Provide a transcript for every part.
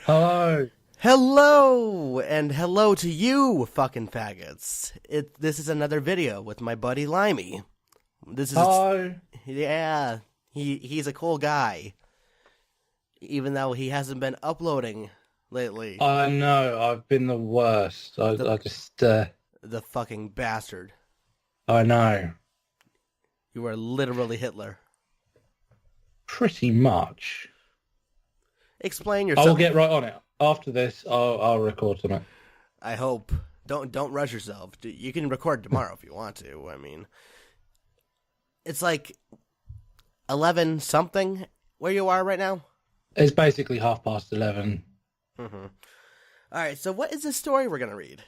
Hello. Hello, and hello to you, fucking faggots. This is another video with my buddy Limey. Hello. Yeah, he's a cool guy, even though he hasn't been uploading lately. I know, I've been the worst. I just, The fucking bastard. I know. You are literally Hitler. Pretty much. Explain yourself. I'll get right on it. After this, I'll record on it. I hope. Don't rush yourself. You can record tomorrow if you want to. I mean, it's like 11 something where you are right now. It's basically 11:30. Mm-hmm. All right. So what is the story we're gonna read?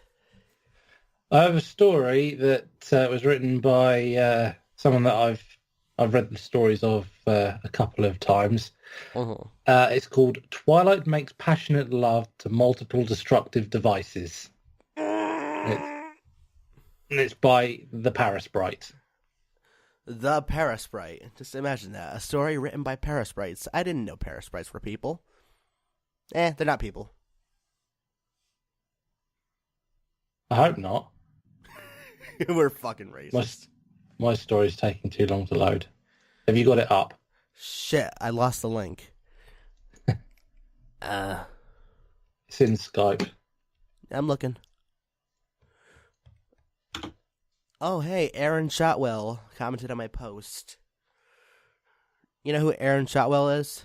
I have a story that was written by someone that I've read the stories of a couple of times. Uh-huh. It's called Twilight Makes Passionate Love to Multiple Destructive Devices. And it's by the Parasprite. The Parasprite. Just imagine that. A story written by Parasprites. I didn't know Parasprites were people. They're not people. I hope not. We're fucking racist. My story's taking too long to load. Have you got it up? Shit, I lost the link. It's in Skype. I'm looking. Oh, hey, Aaron Shotwell commented on my post. You know who Aaron Shotwell is?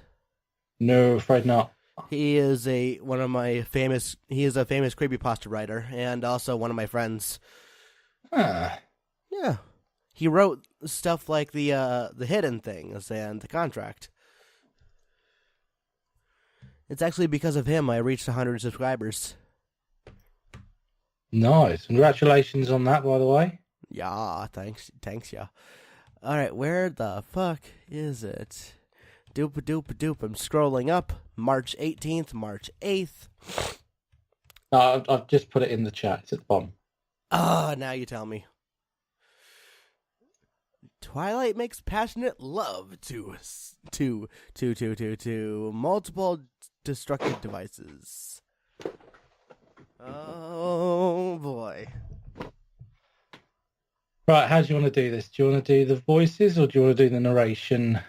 No, afraid not. He is a famous creepypasta writer and also one of my friends. Ah. Yeah. He wrote stuff like the Hidden Things and The Contract. It's actually because of him I reached 100 subscribers. Nice. Congratulations on that, by the way. Yeah, thanks, yeah. Alright, where the fuck is it? Doop-a-doop-a-doop. I'm scrolling up. March 18th, March 8th. I've just put it in the chat. It's at the bottom. Ah, now you tell me. Twilight makes passionate love to multiple destructive devices. Oh boy. Right, how do you want to do this? Do you want to do the voices or do you want to do the narration?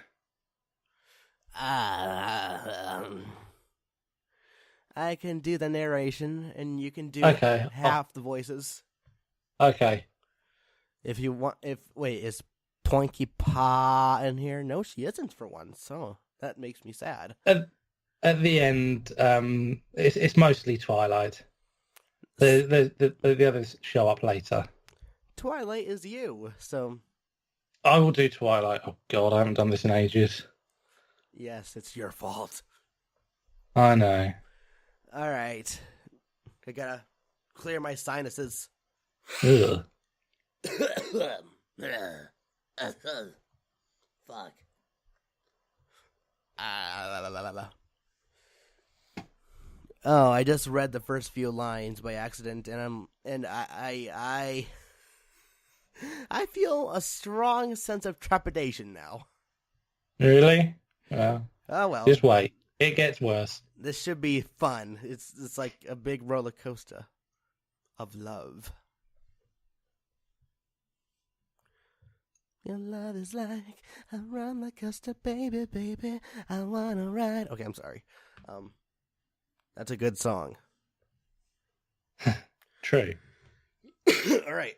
I can do the narration and you can do half the voices. Okay. If you want, wait, is Poinky Pa in here? No, she isn't for once, so that makes me sad. At the end, it's mostly Twilight. The others show up later. Twilight is you, so... I will do Twilight. Oh god, I haven't done this in ages. Yes, it's your fault. I know. Alright. I gotta clear my sinuses. Ugh. Fuck. Oh, I just read the first few lines by accident, and I feel a strong sense of trepidation now. Really? Well, Oh well. just wait. It gets worse. This should be fun. It's like a big roller coaster of love. Your love is like a roller coaster, baby, baby. I wanna ride. Okay, I'm sorry. That's a good song. True. All right.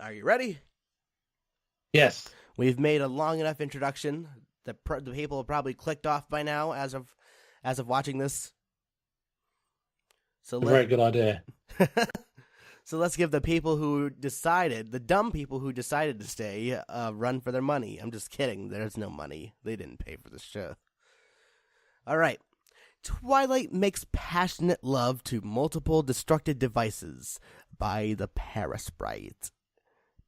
Are you ready? Yes. We've made a long enough introduction. The people have probably clicked off by now as of watching this. So Very good idea. So let's give the people who decided, the dumb people who decided to stay, a run for their money. I'm just kidding. There's no money. They didn't pay for this show. All right. Twilight makes passionate love to multiple destructive devices by the Parasprite.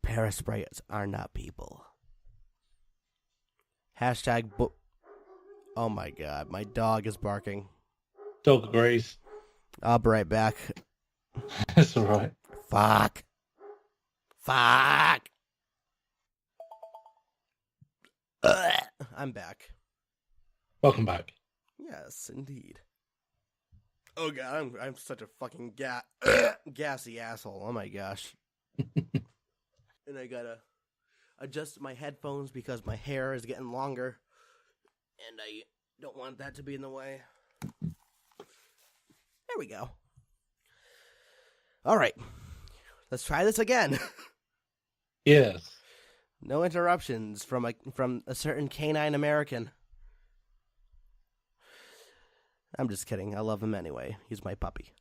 Parasprites are not people. Hashtag oh my god, my dog is barking. Dog agrees. I'll be right back. That's all right. Fuck. I'm back. Welcome back. Yeah. Yes, indeed. Oh god, I'm such a fucking gassy asshole. Oh my gosh. And I gotta adjust my headphones because my hair is getting longer, and I don't want that to be in the way. There we go. All right, let's try this again. Yes. No interruptions from a certain canine American. I'm just kidding. I love him anyway. He's my puppy.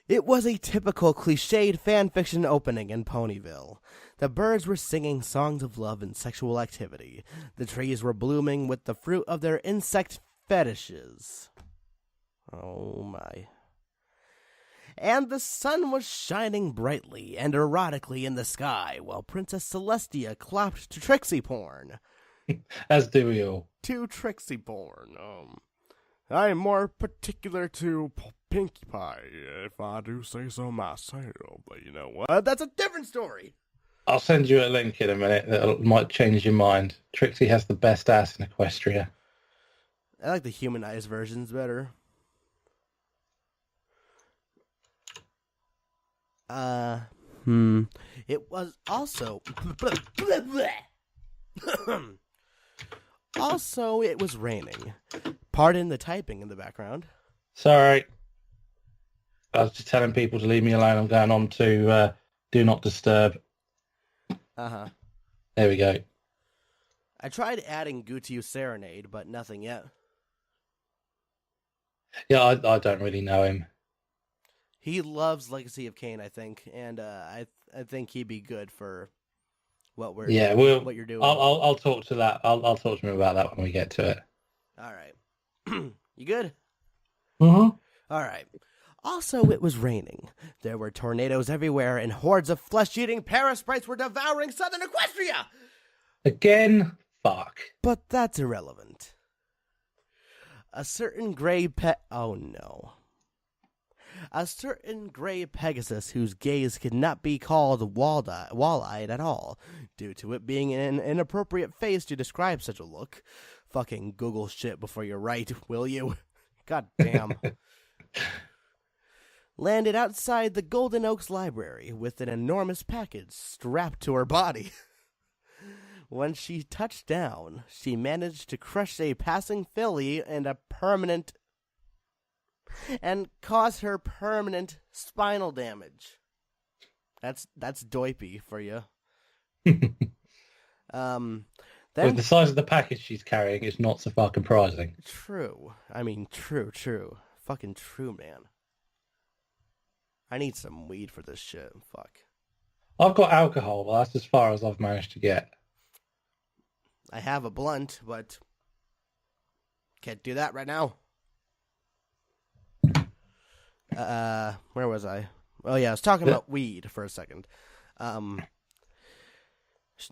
It was a typical cliched fanfiction opening in Ponyville. The birds were singing songs of love and sexual activity. The trees were blooming with the fruit of their insect fetishes. Oh my. And the sun was shining brightly and erotically in the sky while Princess Celestia clapped to Trixie porn. As do we all. To Trixie porn. I'm more particular to Pinkie Pie, if I do say so myself. But you know what? That's a different story. I'll send you a link in a minute that might change your mind. Trixie has the best ass in Equestria. I like the humanized versions better. It was also... Also, it was raining. Pardon the typing in the background. Sorry. I was just telling people to leave me alone. I'm going on to Do Not Disturb. Uh-huh. There we go. I tried adding Gutiu Serenade, but nothing yet. Yeah, I don't really know him. He loves Legacy of Kain, I think, and I think he'd be good for what what you're doing. I'll talk to that. I'll talk to him about that when we get to it. All right. You good? Mm-hmm. All right. Also, it was raining. There were tornadoes everywhere, and hordes of flesh-eating parasprites were devouring southern Equestria! Again? Fuck. But that's irrelevant. A certain gray Oh, no. A certain gray Pegasus whose gaze could not be called wall-eyed at all, due to it being an inappropriate face to describe such a look. Fucking Google shit before you write, will you? God damn. Landed outside the Golden Oaks Library with an enormous package strapped to her body. When she touched down, she managed to crush a passing filly and cause her permanent spinal damage. That's doipy for you. With the size of the package she's carrying, it's not so fucking surprising. True. I mean, true. Fucking true, man. I need some weed for this shit. Fuck. I've got alcohol, but that's as far as I've managed to get. I have a blunt, but can't do that right now. Where was I? Oh yeah, I was talking about weed for a second.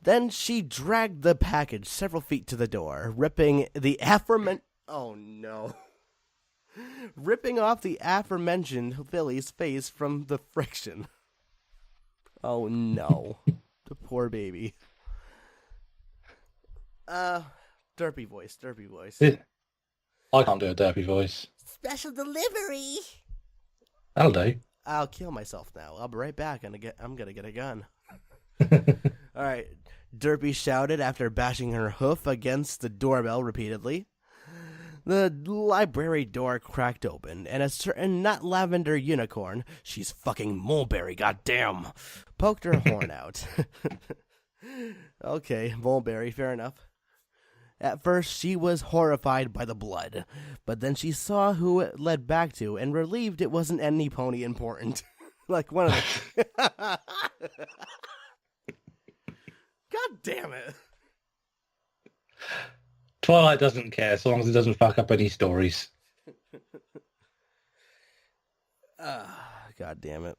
Then she dragged the package several feet to the door, ripping off the aforementioned filly's face from the friction. Oh no. The poor baby. Derpy voice. I can't do a derpy voice. Special delivery. That'll do. I'll kill myself now. I'll be right back and I'm gonna get a gun. All right. Derpy shouted after bashing her hoof against the doorbell repeatedly. The library door cracked open, and a certain not lavender unicorn, she's fucking mulberry, goddamn, poked her horn out. Okay, mulberry, fair enough. At first, she was horrified by the blood, but then she saw who it led back to and relieved it wasn't any pony important. Like one of the... God damn it. Twilight doesn't care so long as it doesn't fuck up any stories. God damn it.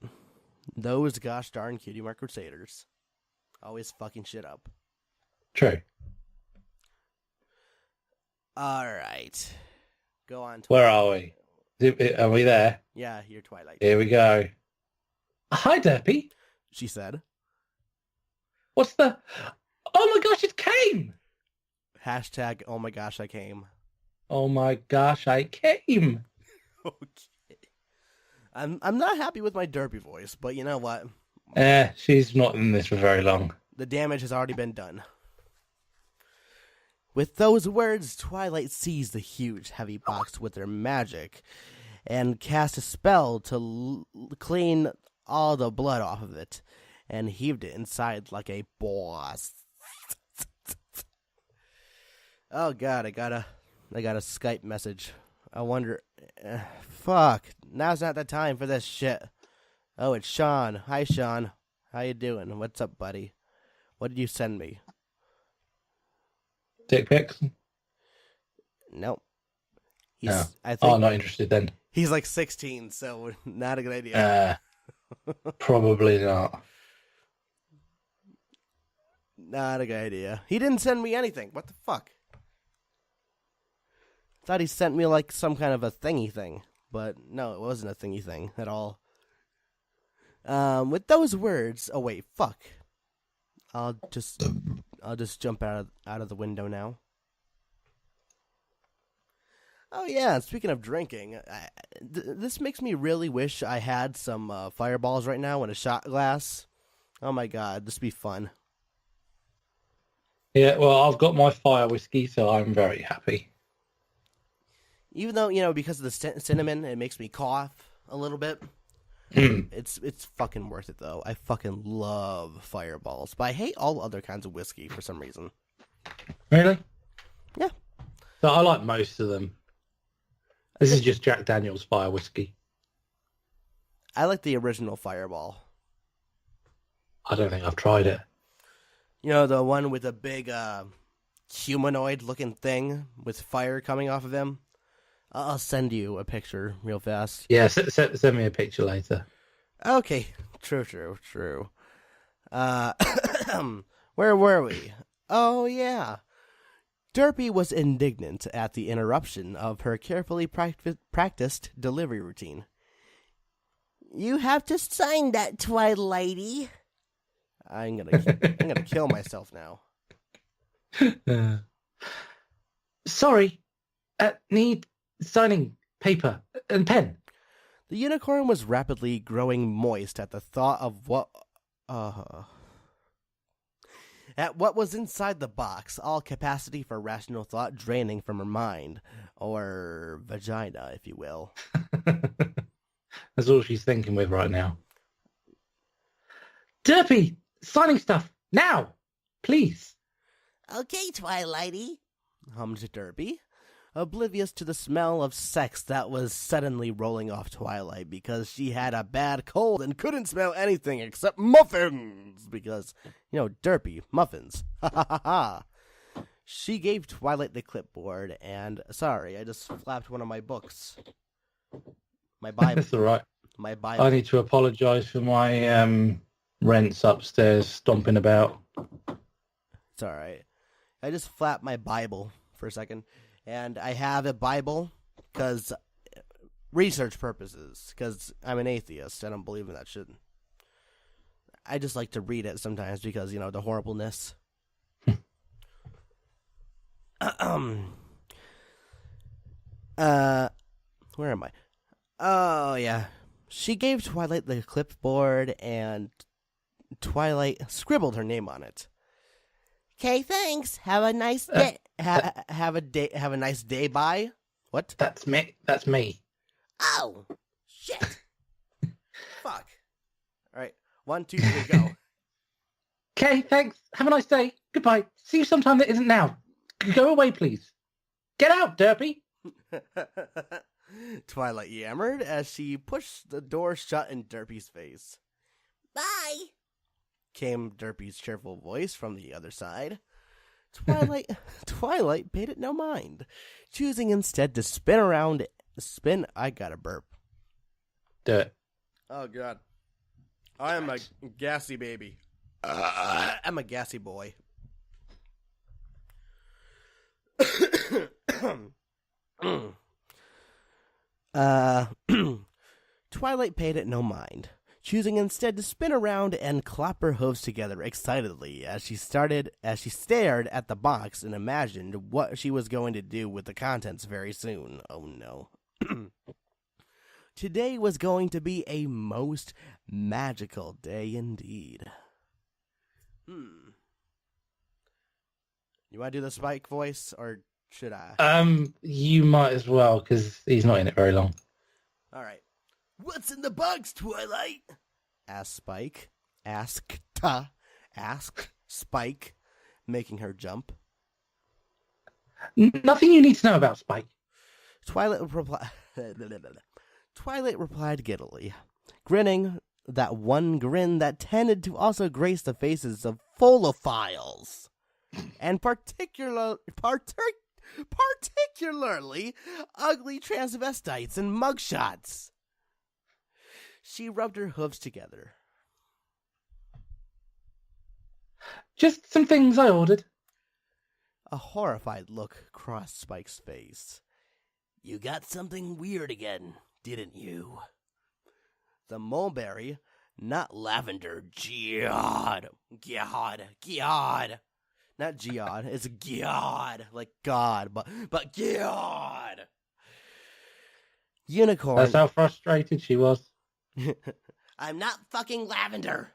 Those gosh darn cutie mark crusaders. Always fucking shit up. True. Alright. Go on, Twilight. Where are we? Are we there? Yeah, you're Twilight. Here we go. Hi, Derpy. She said. What's the... Oh my gosh, it came! Hashtag, oh my gosh, I came. Oh my gosh, I came. Okay. I'm not happy with my derpy voice, but you know what? She's not in this for very long. The damage has already been done. With those words, Twilight seized the huge, heavy box with her magic and cast a spell to clean all the blood off of it and heaved it inside like a boss. Oh god, I got a Skype message. I wonder... fuck. Now's not the time for this shit. Oh, it's Sean. Hi, Sean. How you doing? What's up, buddy? What did you send me? Dick pics? Nope. No. I think not interested then. he's like 16, so not a good idea. Probably not. Not a good idea. He didn't send me anything. What the fuck? Thought he sent me like some kind of a thingy thing, but no, it wasn't a thingy thing at all. With those words, oh wait, fuck. I'll just jump out of the window now. Oh yeah, speaking of drinking, this makes me really wish I had some fireballs right now and a shot glass. Oh my god, this would be fun. Yeah, well, I've got my fire whiskey, so I'm very happy. Even though, you know, because of the cinnamon, it makes me cough a little bit. It's fucking worth it, though. I fucking love fireballs, but I hate all other kinds of whiskey for some reason. Really? Yeah. So I like most of them. This is just Jack Daniel's fire whiskey. I like the original Fireball. I don't think I've tried it. You know, the one with a big humanoid-looking thing with fire coming off of him? I'll send you a picture real fast. Yeah, send me a picture later. Okay, true. Where were we? Oh, yeah. Derpy was indignant at the interruption of her carefully practiced delivery routine. You have to sign that, Twilighty. I'm gonna kill myself now. Sorry, need signing paper and pen. The unicorn was rapidly growing moist at the thought of what was inside the box, all capacity for rational thought draining from her mind, or vagina, if you will. That's all she's thinking with right now. Derpy, signing stuff, now, please. Okay, Twilighty, hummed Derpy, oblivious to the smell of sex that was suddenly rolling off Twilight because she had a bad cold and couldn't smell anything except muffins because, you know, Derpy, muffins. Ha ha ha ha. She gave Twilight the clipboard and, sorry, I just flapped one of my books. My Bible. That's all right. My Bible. I need to apologise for my rents upstairs stomping about. It's all right. I just flapped my Bible for a second. And I have a Bible because research purposes, because I'm an atheist. I don't believe in that shit. I just like to read it sometimes because, you know, the horribleness. Where am I? Oh, yeah. She gave Twilight the clipboard and Twilight scribbled her name on it. Okay, thanks. Have a nice day. Have a nice day. Bye. What? That's me. Oh, shit. Fuck. All right. 1, 2, 3, go. Okay, thanks. Have a nice day. Goodbye. See you sometime that isn't now. Go away, please. Get out, Derpy. Twilight yammered as she pushed the door shut in Derpy's face. Bye. Came Derpy's cheerful voice from the other side. Twilight paid it no mind, choosing instead to spin. I got a burp. Do it. Oh god, I am a gassy baby. I'm a gassy boy. Twilight paid it no mind, choosing instead to spin around and clap her hooves together excitedly as she stared at the box and imagined what she was going to do with the contents very soon. Oh no. Today was going to be a most magical day indeed. You want to do the Spike voice, or should I? You might as well, because he's not in it very long. All right. What's in the box, Twilight? Asked Spike. Asked Spike, making her jump. Nothing you need to know about Spike. Twilight replied giddily, grinning that one grin that tended to also grace the faces of folophiles, and particularly ugly transvestites and mugshots. She rubbed her hooves together. Just some things I ordered. A horrified look crossed Spike's face. You got something weird again, didn't you? The mulberry, not lavender, Giod. Not Giod, it's Giod, like God, but Giod. Unicorn. That's how frustrated she was. I'm not fucking lavender.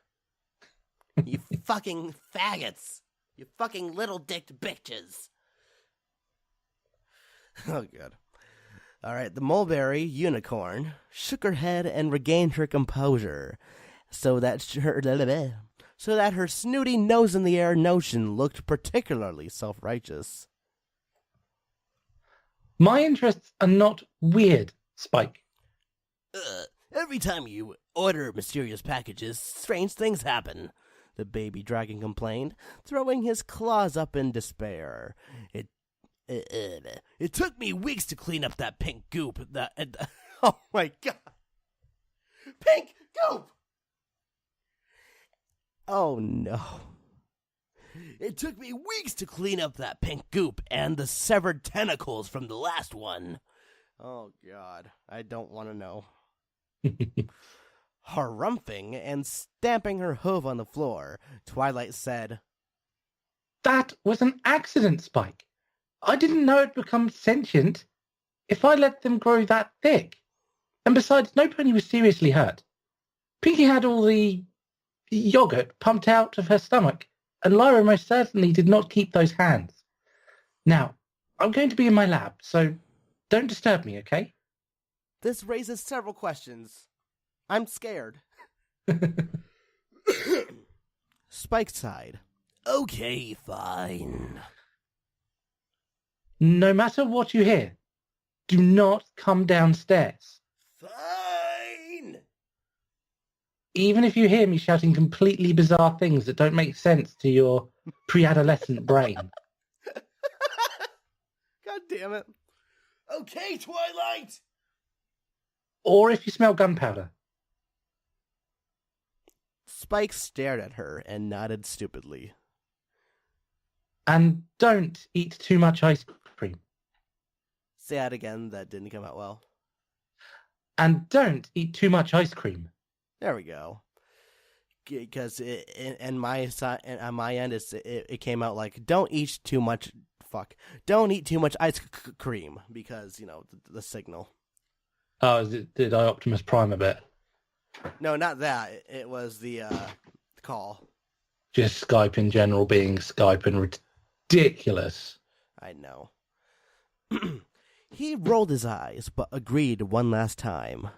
You fucking faggots. You fucking little-dicked bitches. Oh, good. All right, the mulberry unicorn shook her head and regained her composure, so that her snooty nose in the air notion looked particularly self-righteous. My interests are not weird, Spike. Every time you order mysterious packages, strange things happen, the baby dragon complained, throwing his claws up in despair. It took me weeks to clean up that pink goop. Oh my god. Pink goop! Oh no. It took me weeks to clean up that pink goop and the severed tentacles from the last one. Oh god, I don't want to know. Harumphing and stamping her hoof on the floor, Twilight said, That was an accident, Spike. I didn't know it'd become sentient if I let them grow that thick. And besides, no pony was seriously hurt. Pinky had all the yogurt pumped out of her stomach, and Lyra most certainly did not keep those hands. Now, I'm going to be in my lab, so don't disturb me, okay? This raises several questions. I'm scared. Spike sighed. Okay, fine. No matter what you hear, do not come downstairs. Fine! Even if you hear me shouting completely bizarre things that don't make sense to your pre-adolescent brain. God damn it. Okay, Twilight! Or if you smell gunpowder. Spike stared at her and nodded stupidly. And don't eat too much ice cream. Say that again, that didn't come out well. And don't eat too much ice cream. There we go. Because on my end, it came out like, don't eat too much ice cream, because, you know, the signal. Oh, did I Optimus Prime a bit? No, not that. It was the call. Just Skype in general being Skype and ridiculous. I know. He rolled his eyes, but agreed one last time.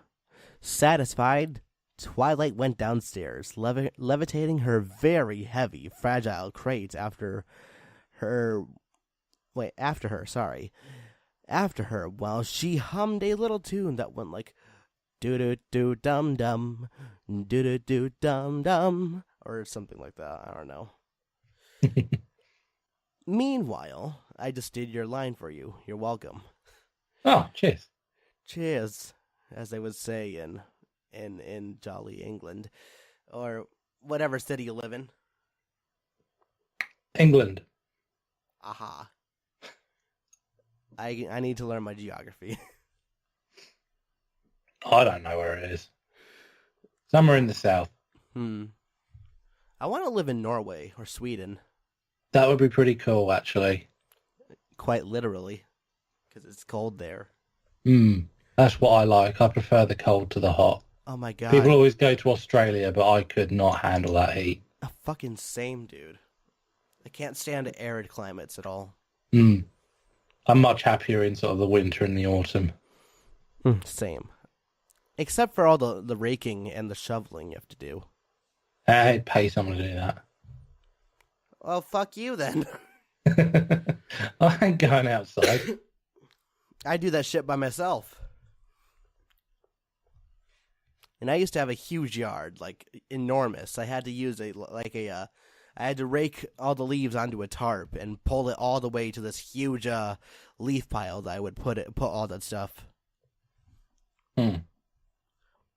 Satisfied, Twilight went downstairs, levitating her very heavy, fragile crate after her, while she hummed a little tune that went like, do-do-do-dum-dum, do-do-do-dum-dum, or something like that. I don't know. Meanwhile, I just did your line for you. You're welcome. Oh, cheers. Cheers, as they would say in jolly England, or whatever city you live in. England. Aha. I need to learn my geography. I don't know where it is. Somewhere in the south. I want to live in Norway or Sweden. That would be pretty cool, actually. Quite literally, because it's cold there. That's what I like. I prefer the cold to the hot. Oh my god. People always go to Australia, but I could not handle that heat. Fucking same, dude. I can't stand arid climates at all. I'm much happier in sort of the winter and the autumn. Same. Except for all the raking and the shoveling you have to do. I'd pay someone to do that. Well, fuck you then. I ain't going outside. I do that shit by myself. And I used to have a huge yard, like enormous. I had to use I had to rake all the leaves onto a tarp and pull it all the way to this huge leaf pile that I would put all that stuff.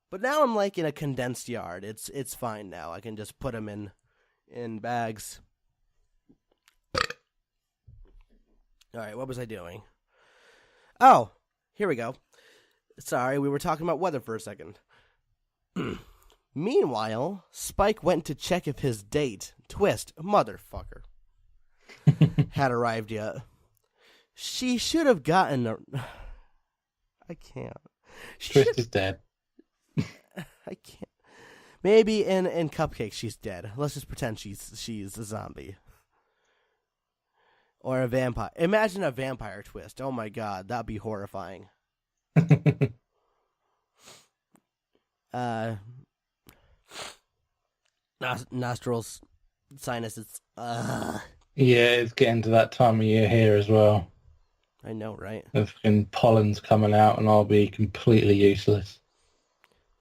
But now I'm like in a condensed yard. It's fine now. I can just put them in bags. All right, what was I doing? Oh, here we go. Sorry, we were talking about weather for a second. Meanwhile, Spike went to check if his date, Twist, motherfucker, had arrived yet. She should have gotten I can't. Twist is dead. I can't. Maybe in Cupcake she's dead. Let's just pretend she's a zombie. Or a vampire. Imagine a vampire Twist. Oh my god, that'd be horrifying. Nostrils, sinuses. Yeah, it's getting to that time of year here as well. I know, right? The fucking pollen's coming out and I'll be completely useless.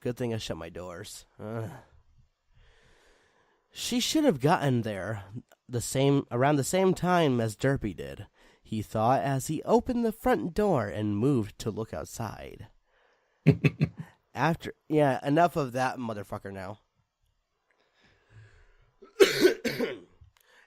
Good thing I shut my doors. She should have gotten there around the same time as Derpy did, he thought as he opened the front door and moved to look outside. Enough of that motherfucker now.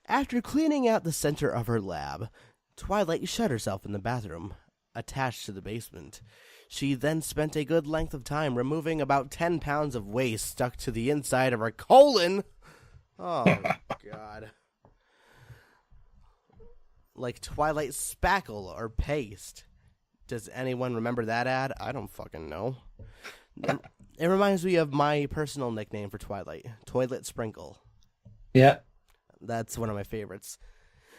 After cleaning out the center of her lab, Twilight shut herself in the bathroom, attached to the basement. She then spent a good length of time removing about 10 pounds of waste stuck to the inside of her colon. Oh, God. Like Twilight spackle or paste. Does anyone remember that ad? I don't fucking know. It reminds me of my personal nickname for Twilight, Toilet Sprinkle. Yeah. That's one of my favorites.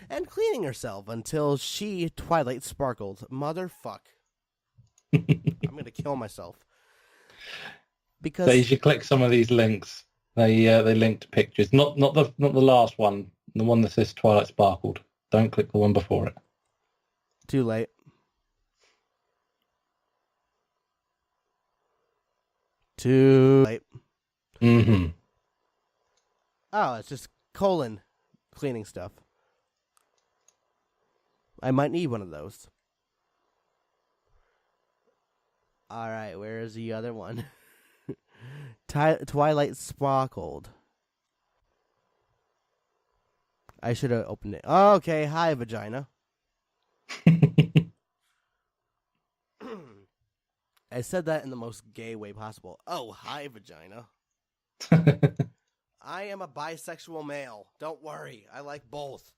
And cleaning herself until Twilight, sparkled. Motherfuck. I'm going to kill myself. Because So you should click some of these links. They link to pictures. Not the last one. The one that says Twilight sparkled. Don't click the one before it. Too late. Too late. Oh, it's just colon cleaning stuff. I might need one of those. All right, where is the other one? Twilight sparkled. I should have opened it. Oh, okay, hi, vagina. I said that in the most gay way possible. Oh, hi, vagina. I am a bisexual male. Don't worry. I like both.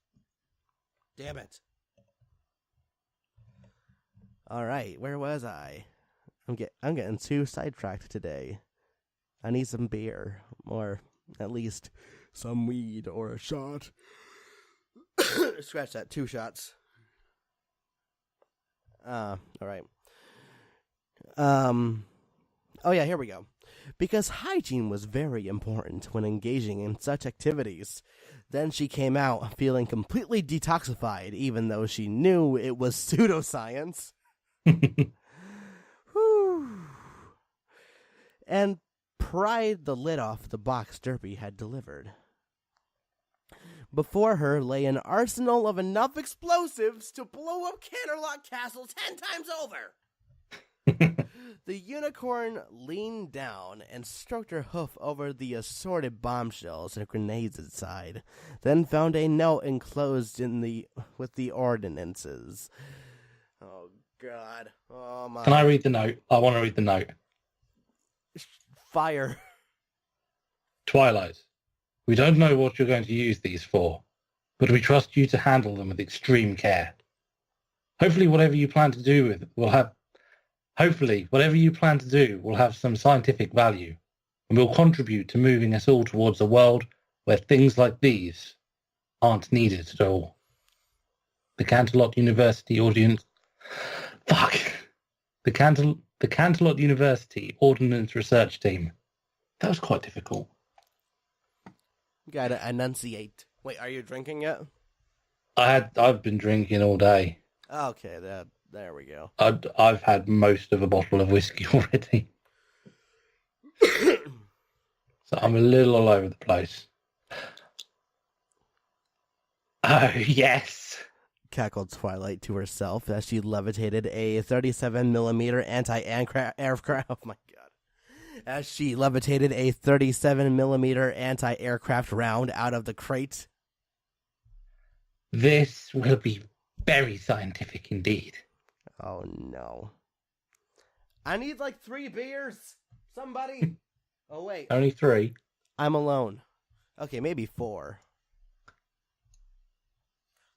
Damn it. All right, where was I? I'm getting too sidetracked today. I need some beer, or at least some weed or a shot. Scratch that, 2 shots. All right. Oh yeah, here we go. Because hygiene was very important when engaging in such activities. Then she came out feeling completely detoxified, even though she knew it was pseudoscience. Whew. And pried the lid off the box Derpy had delivered. Before her lay an arsenal of enough explosives to blow up Canterlot Castle 10 times over. The unicorn leaned down and stroked her hoof over the assorted bombshells and grenades inside, then found a note enclosed with the ordinances. Oh, God. Oh, my. Can I read the note? I want to read the note. Fire. Twilight, we don't know what you're going to use these for, but we trust you to handle them with extreme care. Hopefully, whatever you plan to do will have some scientific value, and will contribute to moving us all towards a world where things like these aren't needed at all. The Canterlot University audience... Fuck! The Canterlot University Ordnance Research Team. That was quite difficult. You gotta enunciate. Wait, are you drinking yet? I've been drinking all day. Okay, there we go. I've had most of a bottle of whiskey already. So I'm a little all over the place. Oh, yes. Cackled Twilight to herself as she levitated a 37mm anti-aircraft. Oh my god. As she levitated a 37mm anti-aircraft round out of the crate. This will be very scientific indeed. Oh no. I need like 3 beers. Somebody. Oh wait. Only 3? I'm alone. Okay, maybe 4.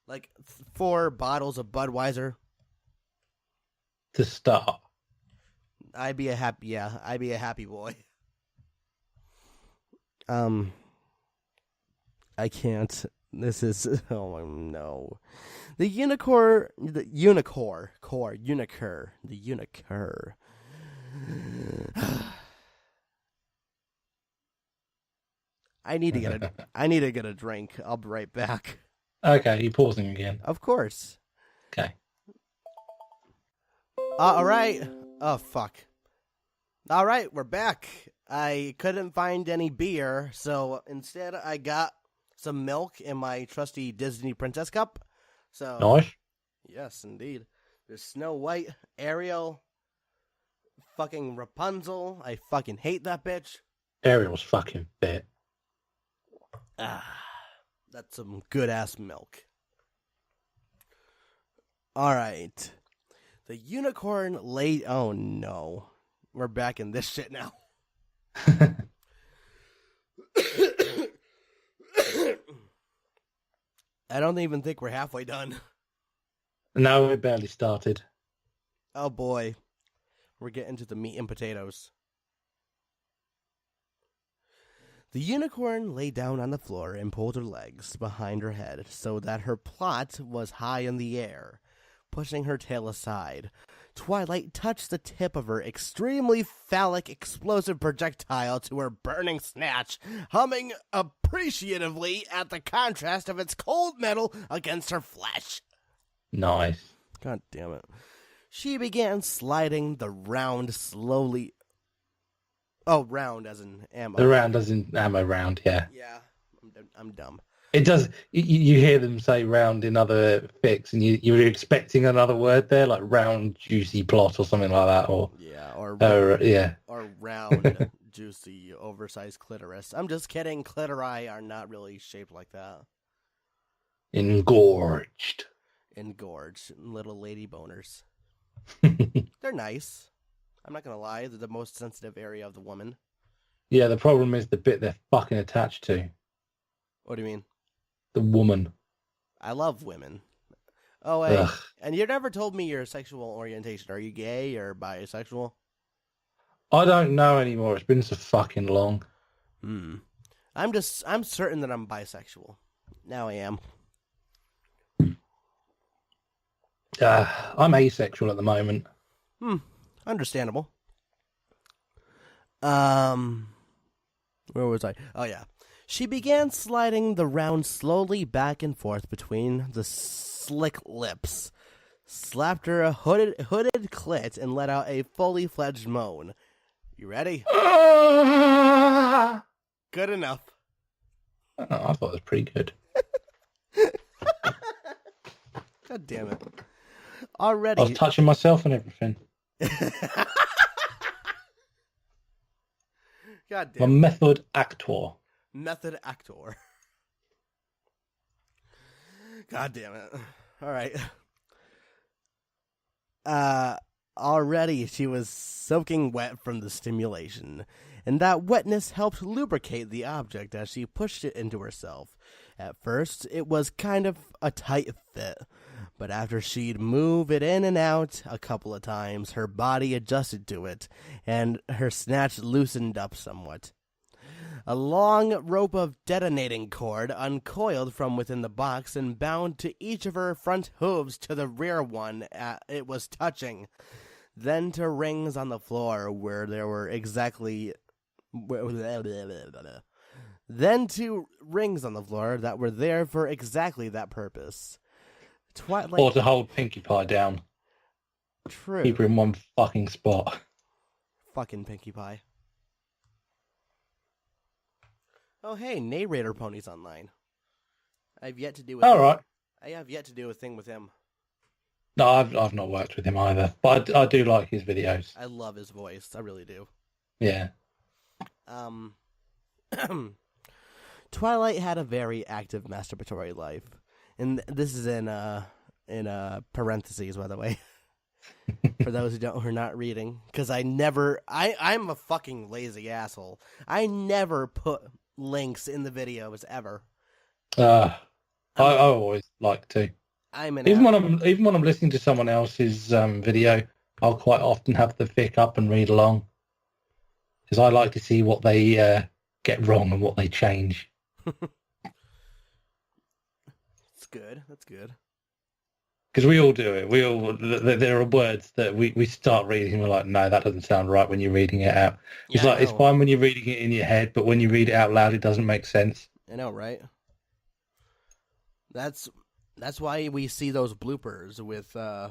Like 4 bottles of Budweiser. To start. I'd be a happy boy. I can't. This is, oh no. The unicorn. I need to get a drink. I'll be right back. Okay, you pausing again? Of course. Okay. All right. Oh, fuck. All right, we're back. I couldn't find any beer, so instead I got some milk in my trusty Disney Princess cup. So Nice. Yes, indeed. There's Snow White, Ariel, fucking Rapunzel. I fucking hate that bitch. Ariel's fucking fit. That's some good-ass milk. All right. The unicorn laid... Oh, no. We're back in this shit now. I don't even think we're halfway done. No, we barely started. Oh, boy. We're getting to the meat and potatoes. The unicorn lay down on the floor and pulled her legs behind her head so that her plot was high in the air, pushing her tail aside. Twilight touched the tip of her extremely phallic explosive projectile to her burning snatch, humming appreciatively at the contrast of its cold metal against her flesh. Nice. God damn it. She began sliding the round slowly... Oh, round as in ammo. The round as in ammo round, yeah. Yeah, I'm dumb. It does. You hear them say round in other fics, and you're expecting another word there, like round, juicy plot or something like that, or yeah, or round, juicy, oversized clitoris. I'm just kidding. Clitori are not really shaped like that. Engorged, little lady boners. They're nice. I'm not gonna lie. They're the most sensitive area of the woman. Yeah, the problem is the bit they're fucking attached to. What do you mean? The woman. I love women. Oh, wait. Ugh. And you never told me your sexual orientation. Are you gay or bisexual? I don't know anymore. It's been so fucking long. I'm certain that I'm bisexual. Now I am. I'm asexual at the moment. Understandable. Where was I? Oh, yeah. She began sliding the round slowly back and forth between the slick lips, slapped her a hooded clit, and let out a fully fledged moan. You ready? Good enough. Oh, I thought it was pretty good. God damn it. Already. I was touching myself and everything. God damn. A method actor. Method actor. God damn it. All right. Already she was soaking wet from the stimulation, and that wetness helped lubricate the object as she pushed it into herself. At first, it was kind of a tight fit, but after she'd move it in and out a couple of times, her body adjusted to it, and her snatch loosened up somewhat. A long rope of detonating cord uncoiled from within the box and bound to each of her front hooves to the rear one it was touching, then to rings on the floor where there were exactly... Then to rings on the floor that were there for exactly that purpose. Twilight... Or to hold Pinkie Pie down. True. Keep her in one fucking spot. Fucking Pinkie Pie. Oh, hey, Narrator Pony's online. I've yet to do All right. I have yet to do a thing with him. No, I've not worked with him either, but I do like his videos. I love his voice. I really do. Yeah. Twilight had a very active masturbatory life, and this is in parentheses, by the way, for those who are not reading, because I'm a fucking lazy asshole. I never put links in the videos ever. I always like to. Even when I'm listening to someone else's video, I'll quite often have the fic up and read along, because I like to see what they get wrong and what they change. That's good. Because we all do it. There are words that we start reading and we're like, no, that doesn't sound right when you're reading it out. It's Yeah, like, it's fine when you're reading it in your head, but when you read it out loud, it doesn't make sense. I know, right? That's why we see those bloopers with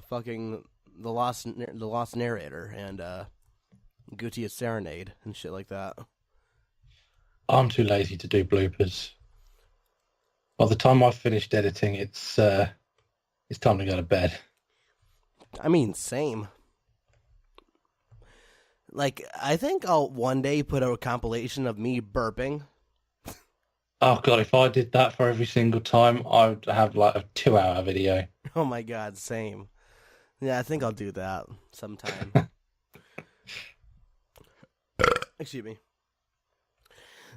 fucking the lost narrator and Gutia's Serenade and shit like that. I'm too lazy to do bloopers. By the time I've finished editing, it's time to go to bed. I mean, same. Like, I think I'll one day put out a compilation of me burping. Oh god, if I did that for every single time, I would have like a 2-hour video. Oh my god, same. Yeah, I think I'll do that sometime. Excuse me.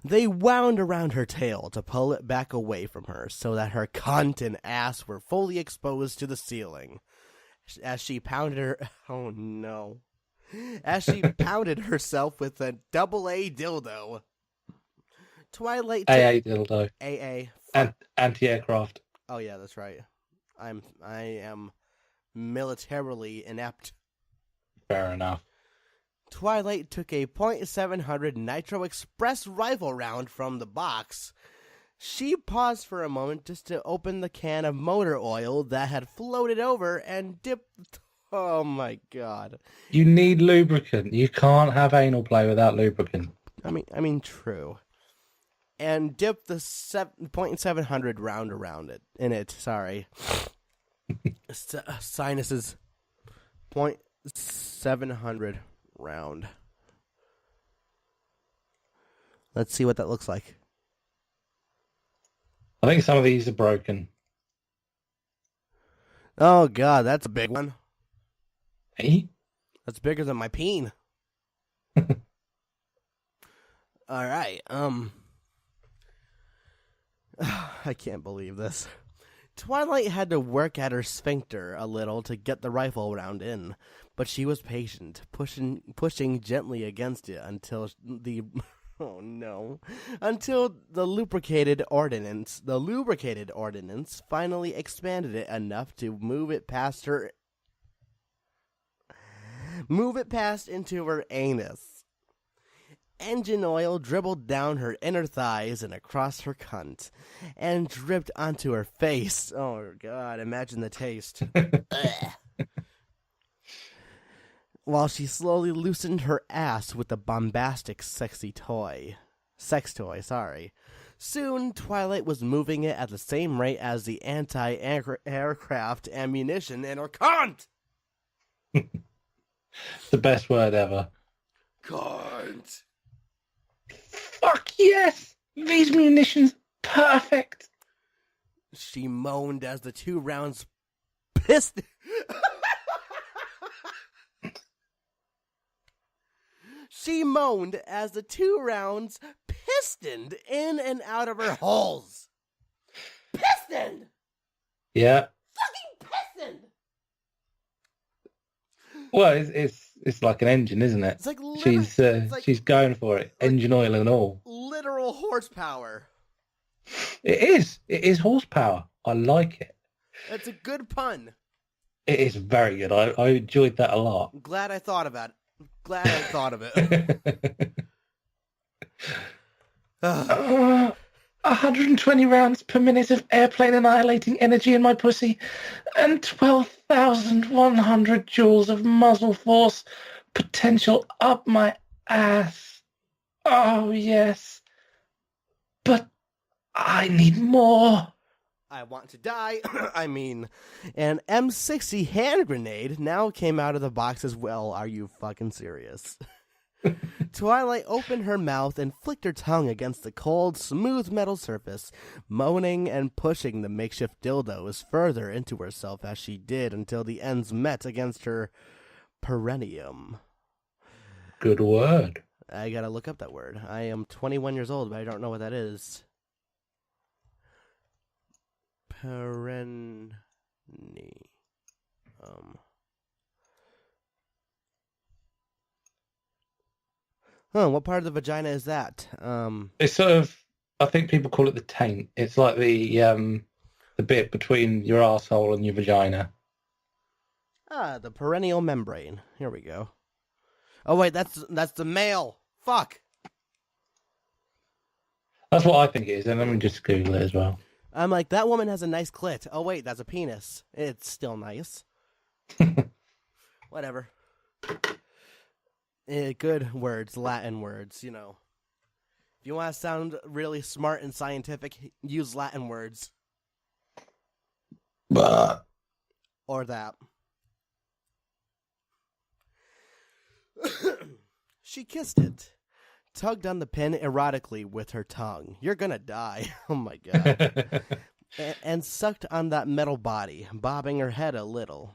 They wound around her tail to pull it back away from her so that her cunt and ass were fully exposed to the ceiling. As she pounded her... Oh no. As she pounded herself with a AA dildo. Twilight... AA dildo. AA. Anti-aircraft. Oh yeah, that's right. I am militarily inept. Fair enough. Twilight took a .700 Nitro Express rifle round from the box. She paused for a moment just to open the can of motor oil that had floated over and dipped... Oh my god. You need lubricant. You can't have anal play without lubricant. I mean, true. And dipped the .700 round around it. In it, sorry. Sinuses. .700 round. Let's see what that looks like. I think some of these are broken. Oh god, that's a big one. Hey? That's bigger than my peen. Alright, I can't believe this. Twilight had to work at her sphincter a little to get the rifle round in, but she was patient, pushing gently against it until the lubricated ordnance finally expanded it enough to move it past into her anus. Engine oil dribbled down her inner thighs and across her cunt, and dripped onto her face. Oh, God, imagine the taste. While she slowly loosened her ass with the bombastic sex toy, sorry. Soon, Twilight was moving it at the same rate as the anti-aircraft ammunition in her cunt! The best word ever. Cunt! Fuck yes! These munitions, perfect! She moaned as the 2 rounds pissed... She moaned as the 2 rounds pistoned in and out of her holes. Pistoned! Yeah. Fucking pistoned! Well, it's like an engine, isn't it? It's like She's going for it, engine oil and all. Literal horsepower. It is. It is horsepower. I like it. That's a good pun. It is very good. I enjoyed that a lot. I'm glad I thought about it. Glad I thought of it. 120 rounds per minute of airplane annihilating energy in my pussy, and 12,100 joules of muzzle force potential up my ass. Oh, yes. But I need more. I want to die. I mean, an M60 hand grenade now came out of the box as well. Are you fucking serious? Twilight opened her mouth and flicked her tongue against the cold, smooth metal surface, moaning and pushing the makeshift dildos further into herself as she did until the ends met against her perineum. Good word. I gotta look up that word. I am 21 years old, but I don't know what that is. Perineum. What part of the vagina is that? It's sort of, I think people call it the taint. It's like the bit between your asshole and your vagina. The perineal membrane. Here we go. Oh wait, that's the male. Fuck. That's what I think it is, and let me just Google it as well. I'm like, that woman has a nice clit. Oh wait, that's a penis. It's still nice. Whatever. Good words, Latin words, you know. If you want to sound really smart and scientific, use Latin words. But Or that. She kissed it, tugged on the pin erotically with her tongue. You're gonna die. Oh my god. and sucked on that metal body, bobbing her head a little,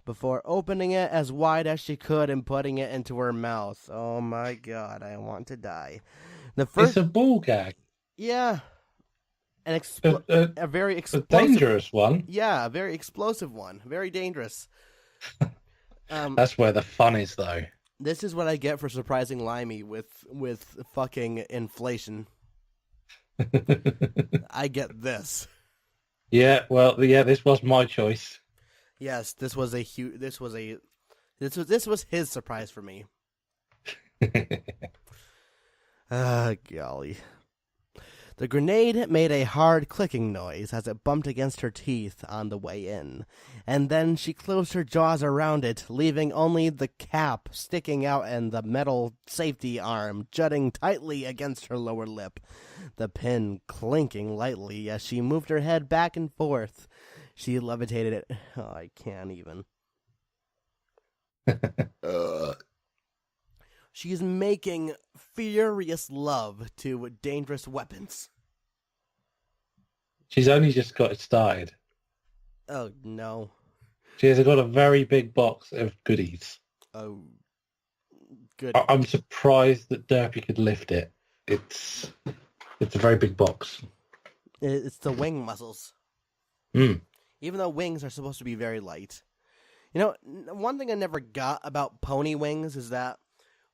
before opening it as wide as she could and putting it into her mouth. Oh my god, I want to die. It's a ball gag. Yeah. A very explosive... A dangerous one. Yeah, a very explosive one. Very dangerous. That's where the fun is, though. This is what I get for surprising Limey with fucking inflation. I get this. Yeah, well, yeah, this was my choice. Yes, this was his surprise for me. Golly. The grenade made a hard clicking noise as it bumped against her teeth on the way in, and then she closed her jaws around it, leaving only the cap sticking out and the metal safety arm jutting tightly against her lower lip, the pin clinking lightly as she moved her head back and forth. She levitated it. Oh, I can't even. She's making furious love to dangerous weapons. She's only just got it started. Oh, no. She has got a very big box of goodies. Oh, good. I'm surprised that Derpy could lift it. It's a very big box. It's the wing muscles. Mm. Even though wings are supposed to be very light. You know, one thing I never got about pony wings is that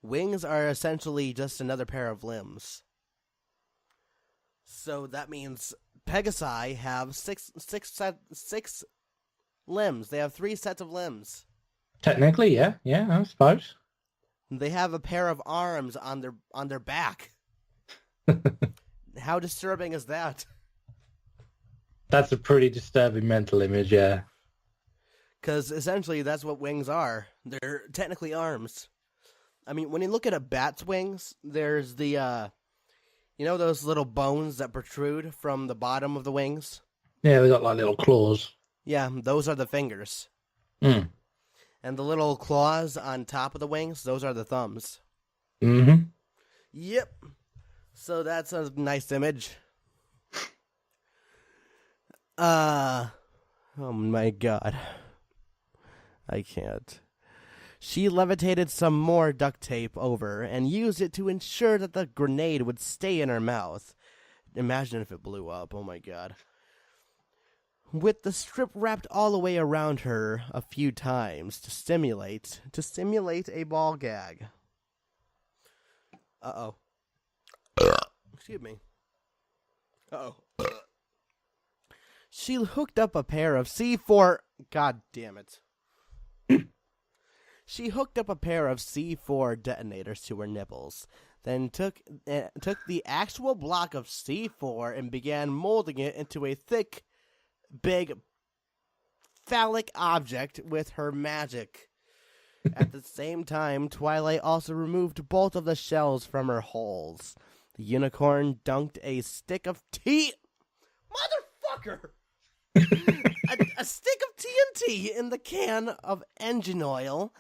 wings are essentially just another pair of limbs. So that means Pegasi have six limbs. They have 3 sets of limbs. Technically, yeah, I suppose. They have a pair of arms on their back. How disturbing is that? That's a pretty disturbing mental image, yeah. Because essentially that's what wings are. They're technically arms. I mean, when you look at a bat's wings, there's the, you know those little bones that protrude from the bottom of the wings? Yeah, they got like little claws. Yeah, those are the fingers. Mm. And the little claws on top of the wings, those are the thumbs. Mm-hmm. Yep. So that's a nice image. Oh my god. I can't. She levitated some more duct tape over and used it to ensure that the grenade would stay in her mouth. Imagine if it blew up. Oh my god. With the strip wrapped all the way around her a few times to simulate a ball gag. Uh-oh. Excuse me. Uh-oh. She hooked up a pair of C4... God damn it. She hooked up a pair of C4 detonators to her nipples, then took the actual block of C4 and began molding it into a thick, big, phallic object with her magic. At the same time, Twilight also removed both of the shells from her holes. The unicorn dunked a stick of Motherfucker! a stick of TNT in the can of engine oil,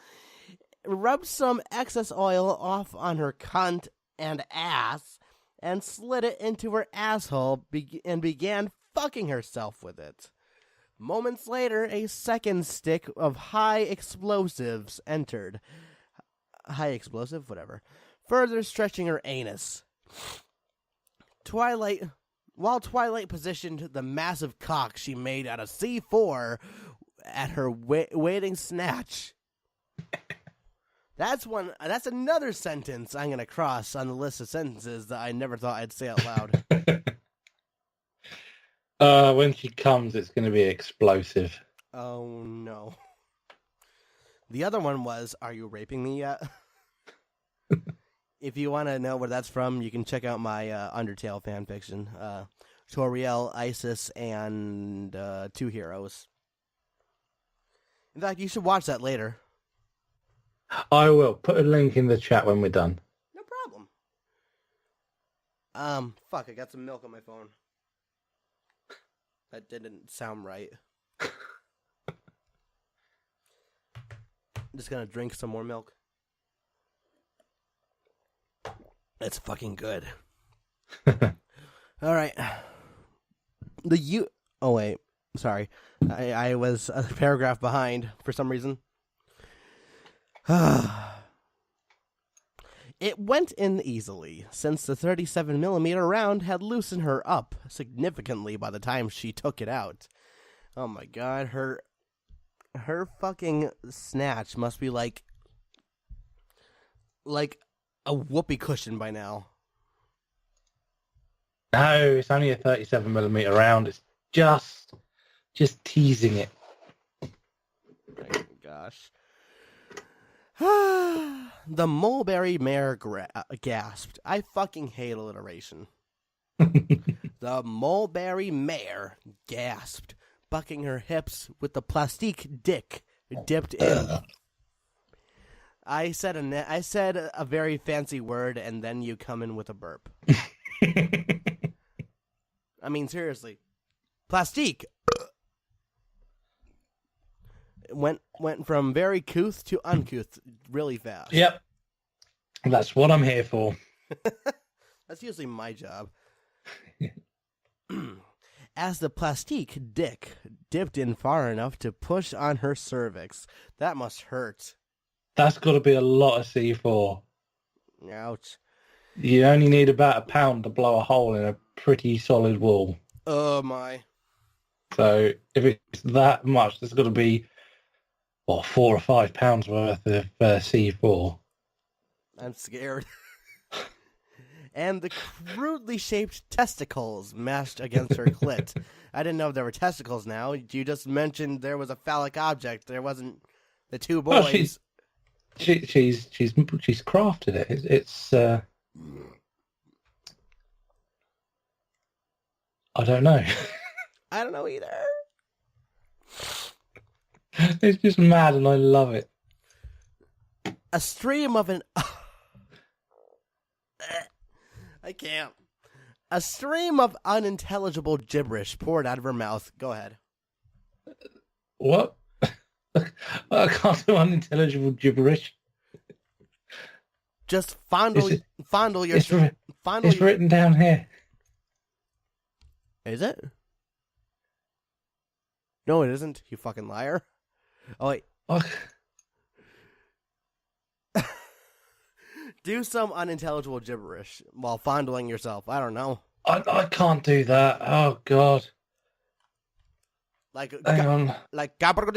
rubbed some excess oil off on her cunt and ass, and slid it into her asshole and began fucking herself with it. Moments later, a second stick of high explosives entered. High explosive? Whatever. Further stretching her anus. While Twilight positioned the massive cock she made out of C4 at her waiting snatch. That's another sentence I'm going to cross on the list of sentences that I never thought I'd say out loud. When she comes, it's going to be explosive. Oh, no. The other one was, are you raping me yet? If you want to know where that's from, you can check out my Undertale fanfiction. Toriel, Isis, and two heroes. In fact, you should watch that later. I will. Put a link in the chat when we're done. No problem. Fuck, I got some milk on my phone. That didn't sound right. I'm just gonna drink some more milk. It's fucking good. All right. Oh, wait. Sorry. I was a paragraph behind for some reason. It went in easily, since the 37mm round had loosened her up significantly by the time she took it out. Oh my god, her fucking snatch must be like a whoopee cushion by now. No, it's only a 37mm round. It's just teasing it. Oh my gosh. The mulberry mare gasped. I fucking hate alliteration. The mulberry mare gasped, bucking her hips with the plastique dick dipped in. I said a very fancy word, and then you come in with a burp. I mean, seriously. Plastique. Went from very couth to uncouth really fast. Yep. That's what I'm here for. That's usually my job. As the plastique dick dipped in far enough to push on her cervix. That must hurt. That's got to be a lot of C4. Ouch. You only need about a pound to blow a hole in a pretty solid wall. Oh, my. So if it's that much, there's got to be, 4 or 5 pounds worth of C4. I'm scared. And the crudely shaped testicles mashed against her clit. I didn't know there were testicles now. You just mentioned there was a phallic object. There wasn't the two boys. Well, she's crafted it. It's I don't know. I don't know either. It's just mad and I love it. A stream of an... I can't. A stream of unintelligible gibberish poured out of her mouth. Go ahead. What? I can't do unintelligible gibberish. Just fondle your... It's written down here. Is it? No, it isn't, you fucking liar. Oh, wait. Do some unintelligible gibberish while fondling yourself. I don't know. I can't do that. Oh, God. Like, Hang on. like, or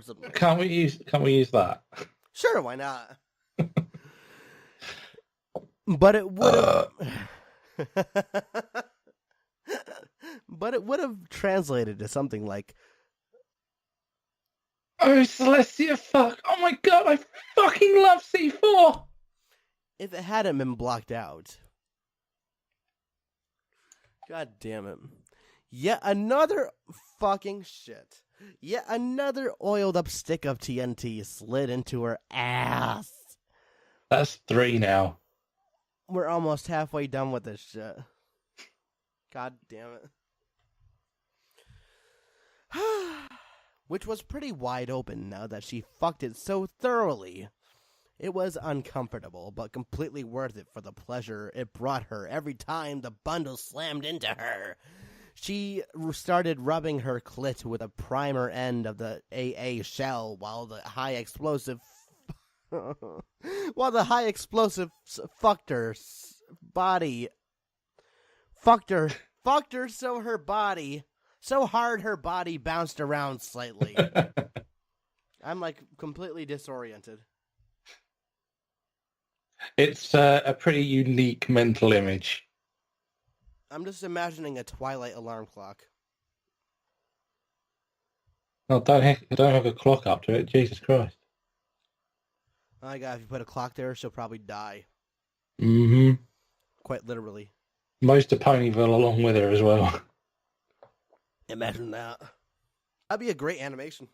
something. Can't we use that? Sure, why not? But it would have. But it would have translated to something like, Oh, Celestia, fuck. Oh, my God, I fucking love C4. if it hadn't been blocked out. God damn it. Yet another fucking shit. Yet another oiled up stick of TNT slid into her ass. That's 3 now. We're almost halfway done with this shit. God damn it. Which was pretty wide open now that she fucked it so thoroughly. It was uncomfortable, but completely worth it for the pleasure it brought her every time the bundle slammed into her. She started rubbing her clit with a primer end of the AA shell while the high explosive fucked her body. Fucked her so hard her body bounced around slightly. I'm like completely disoriented. It's a pretty unique mental image. I'm just imagining a Twilight alarm clock. No, don't hook a clock up to it. Jesus Christ. Oh my god, if you put a clock there, she'll probably die. Mm-hmm. Quite literally. Most of Ponyville along with her as well. Imagine that. That'd be a great animation.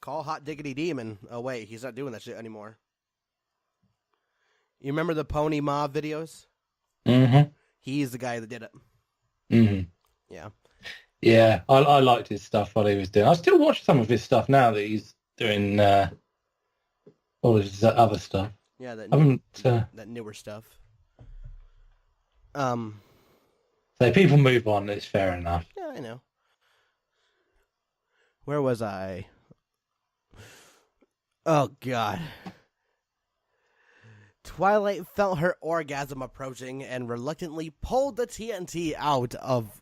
Call Hot Diggity Demon. Oh wait, he's not doing that shit anymore. You remember the Pony Mob videos? Mm-hmm. He's the guy that did it. Mm-hmm. Yeah. Yeah, I liked his stuff while he was doing. I still watch some of his stuff now that he's doing all of his other stuff. Yeah, that newer stuff. So people move on. It's fair enough. Yeah, I know. Where was I? Oh God. Twilight felt her orgasm approaching and reluctantly pulled the TNT out of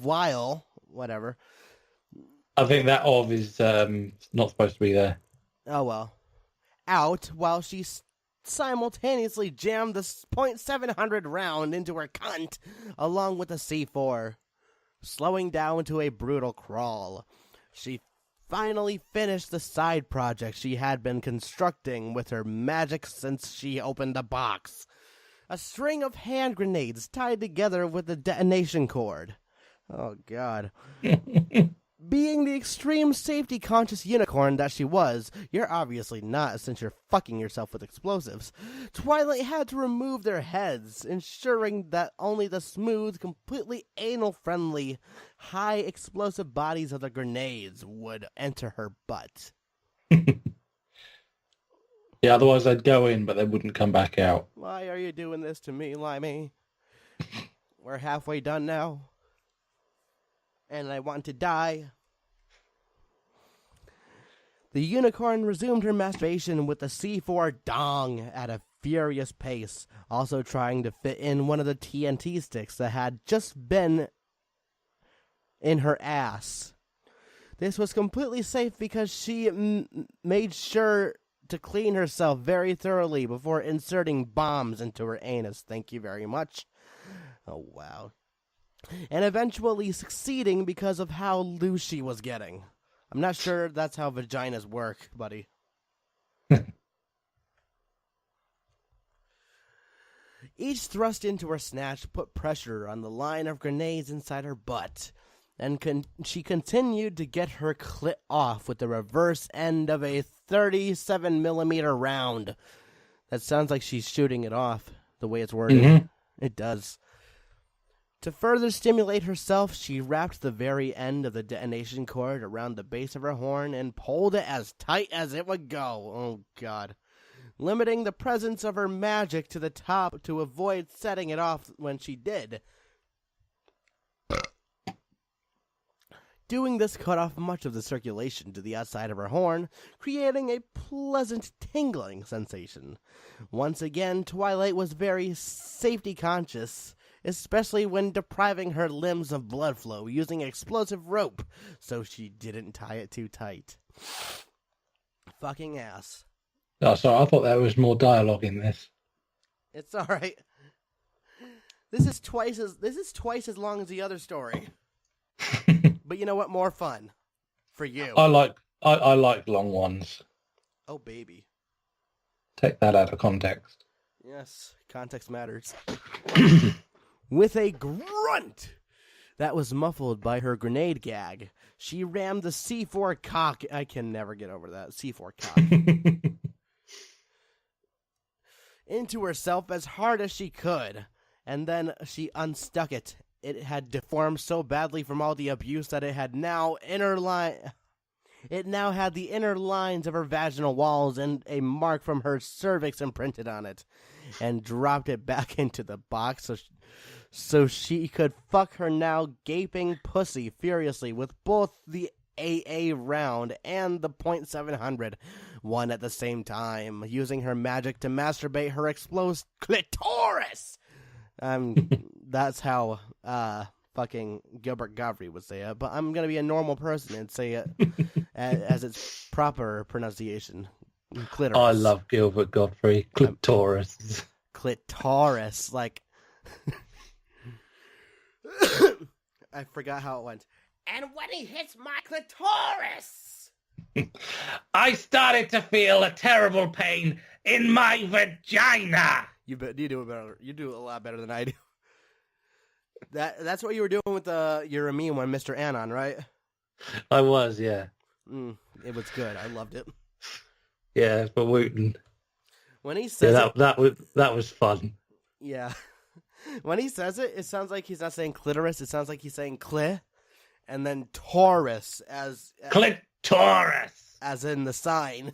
while whatever. I think that of is not supposed to be there. Oh well. Out while she simultaneously jammed the .700 round into her cunt along with the C4, slowing down to a brutal crawl. She finally finished the side project she had been constructing with her magic since she opened the box. A string of hand grenades tied together with the detonation cord. Oh, God. Being the extreme safety-conscious unicorn that she was, you're obviously not since you're fucking yourself with explosives, Twilight had to remove their heads, ensuring that only the smooth, completely anal-friendly, high-explosive bodies of the grenades would enter her butt. Yeah, otherwise they'd go in, but they wouldn't come back out. Why are you doing this to me, Limey? We're halfway done now. And I want to die. The unicorn resumed her masturbation with the C4 dong at a furious pace, also trying to fit in one of the TNT sticks that had just been in her ass. This was completely safe because she made sure to clean herself very thoroughly before inserting bombs into her anus. Thank you very much. Oh, wow. And eventually succeeding because of how loose she was getting. I'm not sure that's how vaginas work, buddy. Each thrust into her snatch put pressure on the line of grenades inside her butt, and she continued to get her clit off with the reverse end of a 37mm round. That sounds like she's shooting it off, the way it's worded. Mm-hmm. It does. To further stimulate herself, she wrapped the very end of the detonation cord around the base of her horn and pulled it as tight as it would go. Oh, God. Limiting the presence of her magic to the top to avoid setting it off when she did. Doing this cut off much of the circulation to the outside of her horn, creating a pleasant tingling sensation. Once again, Twilight was very safety conscious, especially when depriving her limbs of blood flow using explosive rope, so she didn't tie it too tight. Fucking ass. Oh, sorry, I thought there was more dialogue in this. It's alright. This is twice as long as the other story. But you know what? More fun for you. I like long ones. Oh, baby. Take that out of context. Yes, context matters. With a grunt that was muffled by her grenade gag, she rammed the C4 cock. I can never get over that. C4 cock. Into herself as hard as she could, and then she unstuck it. It had deformed so badly from all the abuse that it had now It now had the inner lines of her vaginal walls and a mark from her cervix imprinted on it, and dropped it back into the box so she could fuck her now gaping pussy furiously with both the AA round and the .700 one at the same time, using her magic to masturbate her exposed clitoris. That's how fucking Gilbert Gottfried would say it, but I'm gonna be a normal person and say it as its proper pronunciation. Clitoris. I love Gilbert Gottfried. Clitoris. Clitoris, like I forgot how it went. And when he hits my clitoris, I started to feel a terrible pain in my vagina. You do it better. You do it a lot better than I do. That's what you were doing with your meme one, Mr. Anon, right? I was, yeah. It was good. I loved it. Yeah, but Wooten. When he says that was fun. Yeah. When he says it, it sounds like he's not saying clitoris. It sounds like he's saying cli, and then Taurus as clitoris, as in the sign,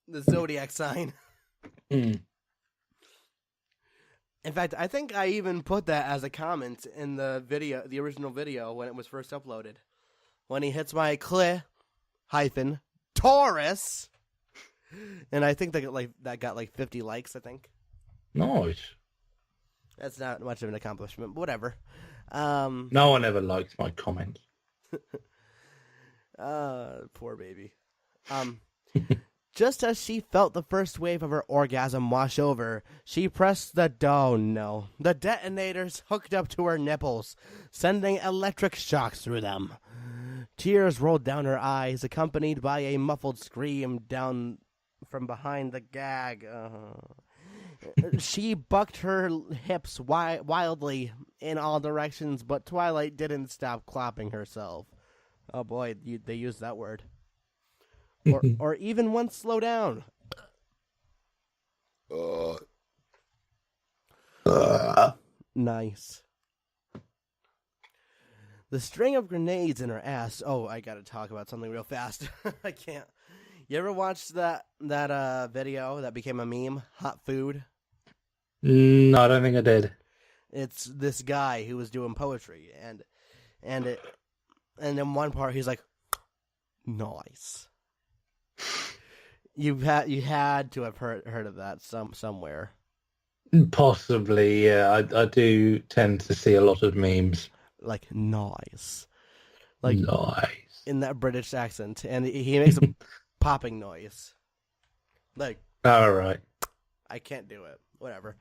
the zodiac sign. Mm. In fact, I think I even put that as a comment in the video, the original video when it was first uploaded. When he hits my cli hyphen Taurus, and I think that got like 50 likes. I think. Nice. That's not much of an accomplishment, but whatever. No one ever likes my comments. Poor baby. Just as she felt the first wave of her orgasm wash over, she pressed the detonators hooked up to her nipples, sending electric shocks through them. Tears rolled down her eyes, accompanied by a muffled scream down from behind the gag. She bucked her hips wildly in all directions, but Twilight didn't stop clapping herself. Oh boy, they used that word. Or even once slow down. Nice. The string of grenades in her ass. Oh, I gotta talk about something real fast. I can't. You ever watched that video that became a meme? Hot food? No, I don't think I did. It's this guy who was doing poetry, and in one part he's like, "Nice." You had to have heard of that somewhere. Possibly, yeah. I do tend to see a lot of memes. Like nice, like nice in that British accent, and he makes a popping noise. Like, all right, I can't do it. Whatever.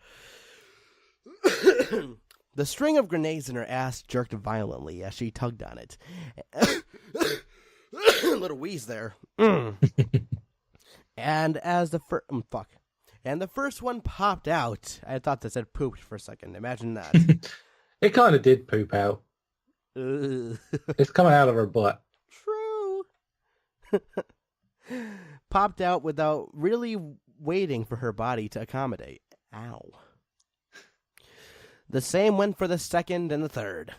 The string of grenades in her ass jerked violently as she tugged on it. A little wheeze there. And as the first one popped out, I thought that said pooped for a second. Imagine that. It kind of did poop out. It's coming out of her butt. True. Popped out without really waiting for her body to accommodate. Ow. The same went for the second and the third.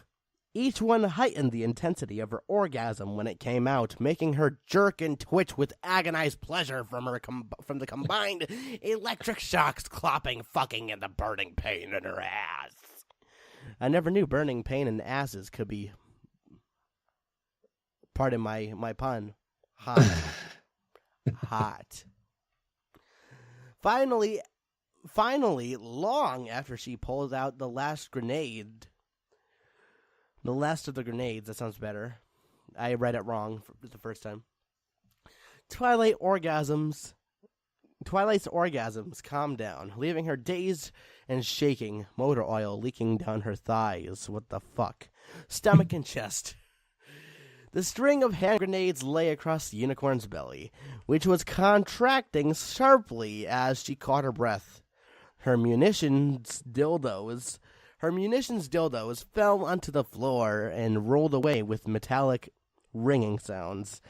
Each one heightened the intensity of her orgasm when it came out, making her jerk and twitch with agonized pleasure from the combined electric shocks, clopping, fucking, and the burning pain in her ass. I never knew burning pain in asses could be Pardon my pun. Hot. Hot. Finally, long after she pulled out the last grenade, the last of the grenades, that sounds better. I read it wrong the first time. Twilight's orgasms calmed down, leaving her dazed and shaking, motor oil leaking down her thighs. What the fuck? Stomach and chest. The string of hand grenades lay across the unicorn's belly, which was contracting sharply as she caught her breath. Her munitions dildos fell onto the floor and rolled away with metallic ringing sounds,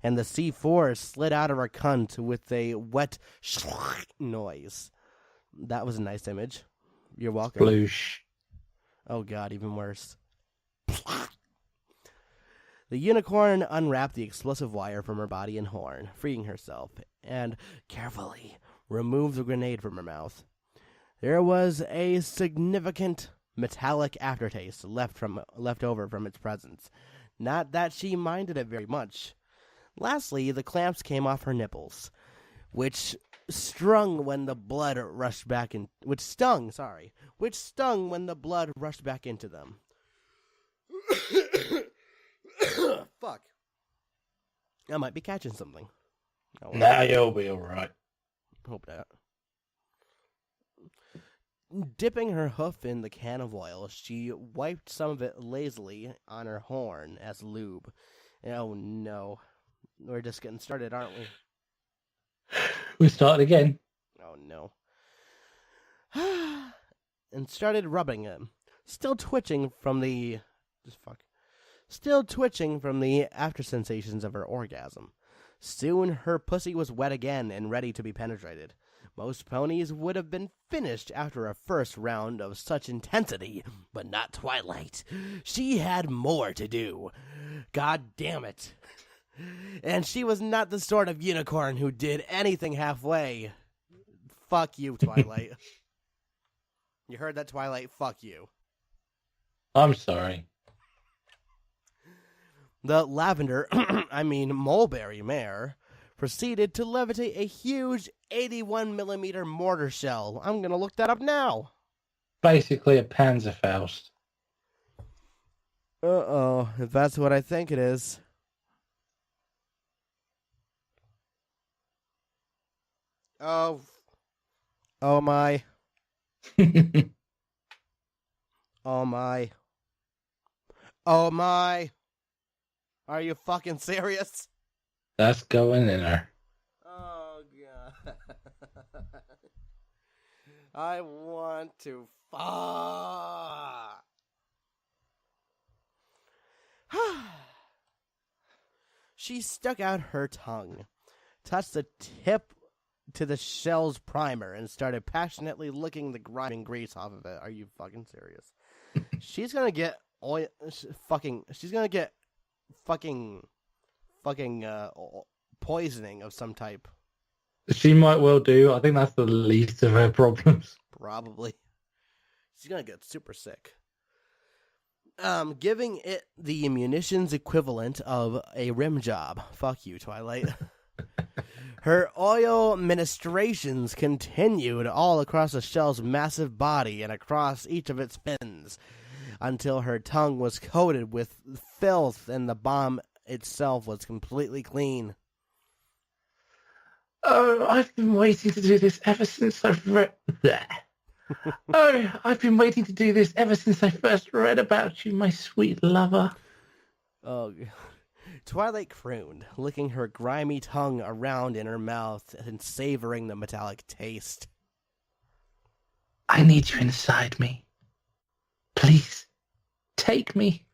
and the C4 slid out of her cunt with a wet noise. That was a nice image. You're welcome. Sploosh. Oh god, even worse. The unicorn unwrapped the explosive wire from her body and horn, freeing herself, and carefully removed the grenade from her mouth. There was a significant metallic aftertaste left over from its presence. Not that she minded it very much. Lastly, the clamps came off her nipples, which stung when the blood rushed back into them. Fuck. I might be catching something. Oh, nah, you'll be alright. Hope not. Dipping her hoof in the can of oil, she wiped some of it lazily on her horn as lube. Oh no. We're just getting started, aren't we? We start again. Oh no. And started rubbing him, still twitching from the after sensations of her orgasm. Soon her pussy was wet again and ready to be penetrated. Most ponies would have been finished after a first round of such intensity, but not Twilight. She had more to do. God damn it. And she was not the sort of unicorn who did anything halfway. Fuck you, Twilight. You heard that, Twilight? Fuck you. I'm sorry. The lavender, mulberry mare, proceeded to levitate a huge 81mm mortar shell. I'm going to look that up now. Basically a Panzerfaust. Uh-oh, if that's what I think it is. Oh my. Oh my. Oh my. Are you fucking serious? That's going in her. Oh god. I want to fuck. She stuck out her tongue, touched the tip to the shell's primer, and started passionately licking the grinding grease off of it. Are you fucking serious? She's gonna get oil. She's gonna get fucking poisoning of some type. She might well do. I think that's the least of her problems. Probably. She's gonna get super sick. Giving it the munitions equivalent of a rim job. Fuck you, Twilight. Her oil ministrations continued all across the shell's massive body and across each of its fins until her tongue was coated with filth and the bomb itself was completely clean. Oh, I've been waiting to do this ever since I've read... I've been waiting to do this ever since I first read about you, my sweet lover. Oh, Twilight crooned, licking her grimy tongue around in her mouth and savoring the metallic taste. I need you inside me. Please, take me.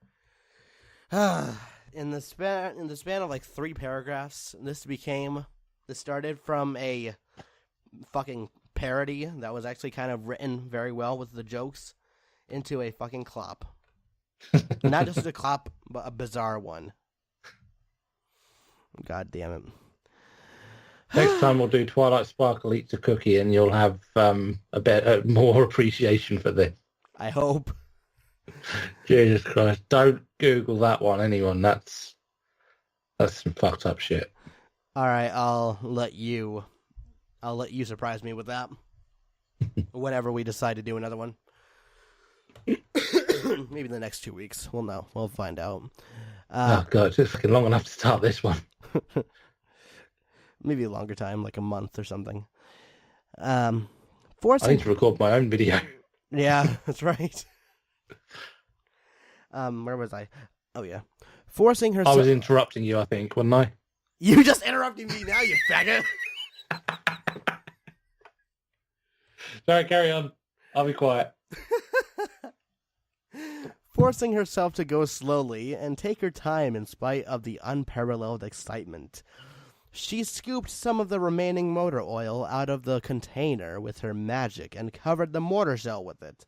In the span of like 3 paragraphs, this started from a fucking parody that was actually kind of written very well with the jokes into a fucking clop. Not just a clop, but a bizarre one. God damn it. Next time we'll do Twilight Sparkle Eats a Cookie and you'll have a bit more appreciation for this. I hope. Jesus Christ. Don't Google that one, anyone. That's That's some fucked up shit. All right, I'll let you surprise me with that. Whenever we decide to do another one. Maybe in the next 2 weeks. We'll know. We'll find out. Oh god, it's fucking long enough to start this one. Maybe a longer time, like a month or something. I need to record my own video. Yeah, that's right. Where was I? Oh yeah, forcing herself. I was interrupting you, I think, wasn't I? You just interrupted me now, you faggot. Sorry, carry on. I'll be quiet. Forcing herself to go slowly and take her time in spite of the unparalleled excitement. She scooped some of the remaining motor oil out of the container with her magic and covered the mortar shell with it.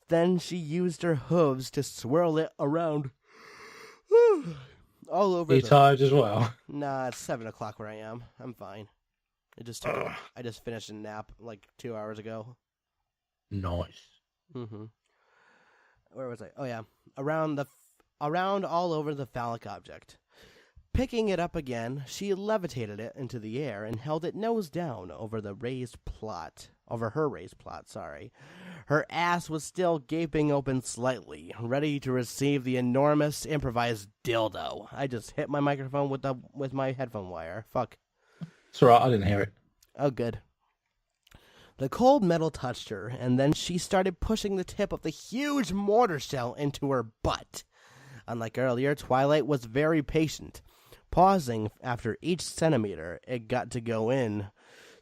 Then she used her hooves to swirl it around all over. Are you tired as well? Nah, it's 7 o'clock where I am. I'm fine. I just finished a nap like 2 hours ago. Nice. Mm-hmm. Where was I? Oh yeah, around all over the phallic object. Picking it up again, she levitated it into the air and held it nose down over her raised plot. Sorry. Her ass was still gaping open slightly, ready to receive the enormous improvised dildo. I just hit my microphone with my headphone wire. Fuck. It's alright, I didn't hear it. Oh, good. The cold metal touched her, and then she started pushing the tip of the huge mortar shell into her butt. Unlike earlier, Twilight was very patient, pausing after each centimeter it got to go in,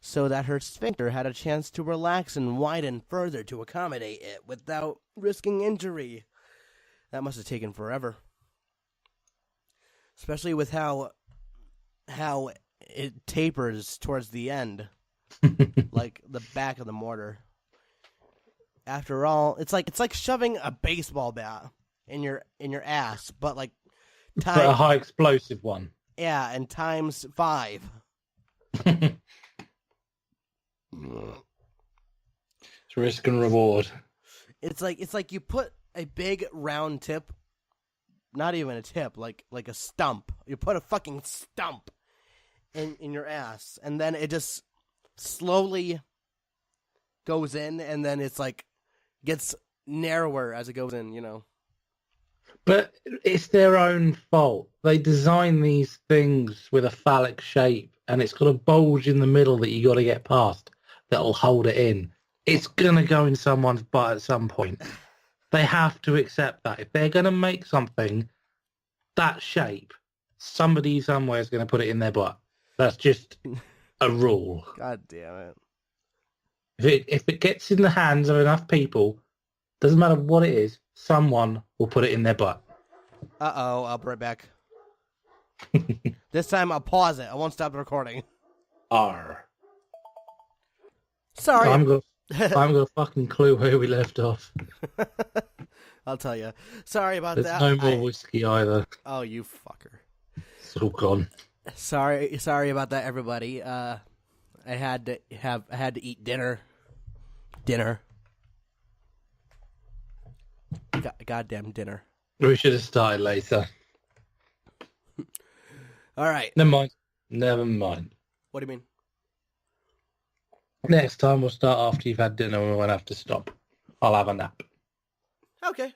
so that her sphincter had a chance to relax and widen further to accommodate it without risking injury. That must have taken forever. Especially with how it tapers towards the end. Like the back of the mortar. After all, it's like shoving a baseball bat in your ass, but like But a high explosive one. Yeah, and times 5. It's risk and reward. It's like you put a big round tip, not even a tip, like a stump. You put a fucking stump in your ass, and then it just slowly goes in, and then it's like gets narrower as it goes in, you know. But it's their own fault. They design these things with a phallic shape, and it's got a bulge in the middle that you got to get past that'll hold it in. It's going to go in someone's butt at some point. They have to accept that. If they're going to make something that shape, somebody somewhere is going to put it in their butt. That's just a rule. God damn it. If it gets in the hands of enough people, doesn't matter what it is, someone will put it in their butt. Uh-oh, I'll be right back. This time I'll pause it. I won't stop the recording. R. Sorry. I haven't got a fucking clue where we left off. I'll tell you. Sorry about There's that. no more whiskey either. Oh, you fucker. It's all gone. Sorry about that, everybody. I had to eat dinner. Goddamn dinner. We should have started later. All right. Never mind. What do you mean? Next time we'll start after you've had dinner and we won't have to stop. I'll have a nap. Okay.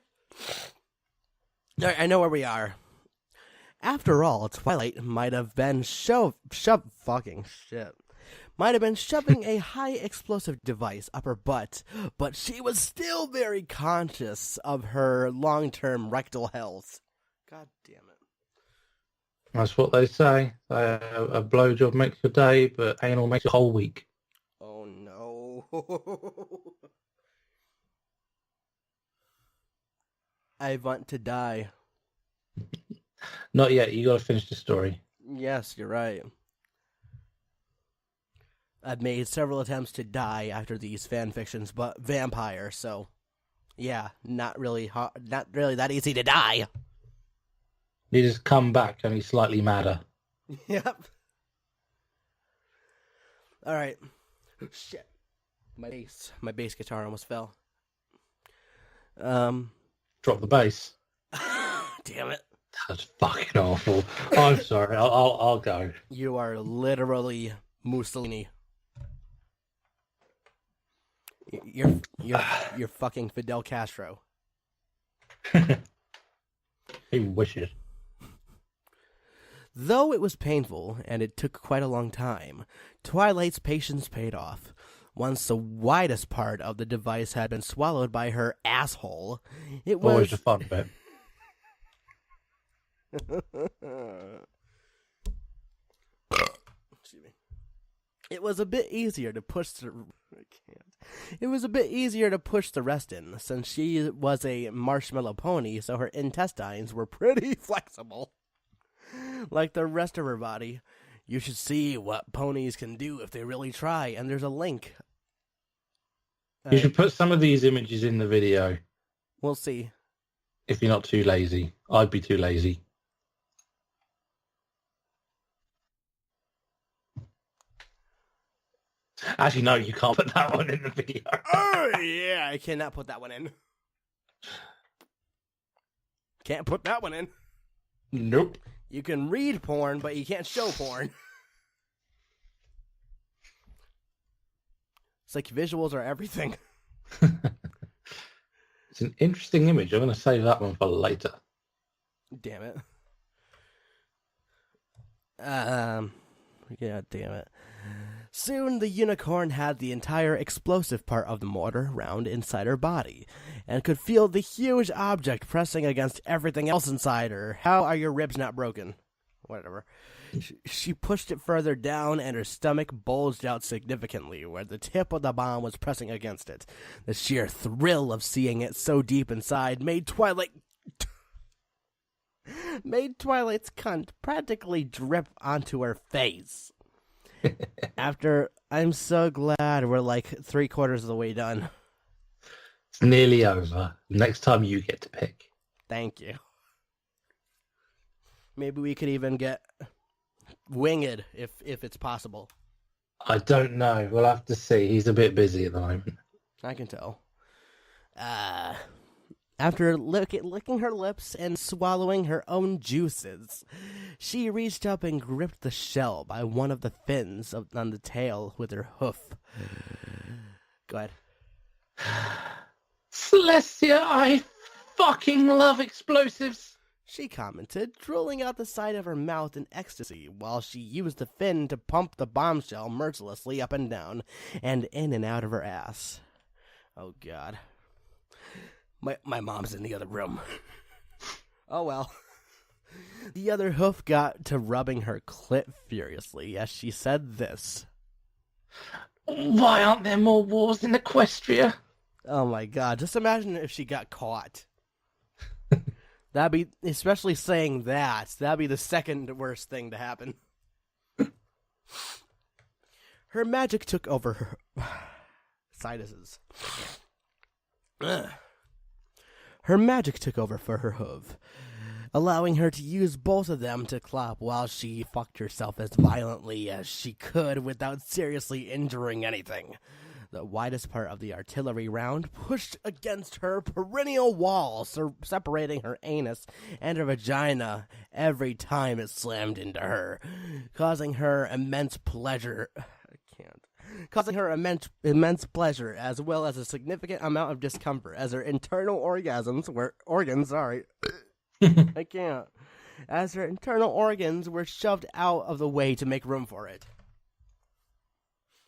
All right, I know where we are. After all, Twilight might have been fucking shit. Might have been shoving a high explosive device up her butt, but she was still very conscious of her long-term rectal health. God damn it. That's what they say. A blowjob makes your day, but anal makes your whole week. Oh no. I want to die. Not yet. You got to finish the story. Yes, you're right. I've made several attempts to die after these fan fictions, but vampire, so yeah, not really that easy to die. You just come back only slightly madder. Yep. All right. Shit. My bass guitar almost fell. Drop the bass. Damn it. That's fucking awful. I'm sorry. I'll go. You are literally Mussolini. You're fucking Fidel Castro. He wishes. Though it was painful, and it took quite a long time, Twilight's patience paid off. Once the widest part of the device had been swallowed by her asshole, it was... Always a fun bit. Excuse me. It was a bit easier to push the... I can't. It was a bit easier to push the rest in, since she was a marshmallow pony, so her intestines were pretty flexible. Like the rest of her body. You should see what ponies can do if they really try, and there's a link. You should put some of these images in the video. We'll see. If you're not too lazy. I'd be too lazy. Actually, no, you can't put that one in the video. Oh, yeah, I cannot put that one in. Can't put that one in. Nope. You can read porn, but you can't show porn. It's like visuals are everything. It's an interesting image. I'm going to save that one for later. Damn it. Yeah, damn it. Soon the unicorn had the entire explosive part of the mortar round inside her body, and could feel the huge object pressing against everything else inside her. How are your ribs not broken? Whatever. She pushed it further down, and her stomach bulged out significantly where the tip of the bomb was pressing against it. The sheer thrill of seeing it so deep inside made Twilight's cunt practically drip onto her face. After, I'm so glad we're like 3/4 of the way done. It's nearly over. Next time you get to pick. Thank you. Maybe we could even get winged if it's possible. I don't know. We'll have to see. He's a bit busy at the moment. I can tell. After licking her lips and swallowing her own juices, she reached up and gripped the shell by one of the fins on the tail with her hoof. Go ahead. Celestia, I fucking love explosives. She commented, drooling out the side of her mouth in ecstasy while she used the fin to pump the bombshell mercilessly up and down and in and out of her ass. Oh, God. My mom's in the other room. Oh, well. The other hoof got to rubbing her clit furiously as she said this. Why aren't there more wars in Equestria? Oh, my God. Just imagine if she got caught. That'd be, especially saying that'd be the second worst thing to happen. Her magic took over her sinuses. Her magic took over for her hoof, allowing her to use both of them to clap while she fucked herself as violently as she could without seriously injuring anything. The widest part of the artillery round pushed against her perineal wall, separating her anus and her vagina every time it slammed into her, causing her immense pleasure. Causing her immense pleasure, as well as a significant amount of discomfort, as her internal I can't. As her internal organs were shoved out of the way to make room for it.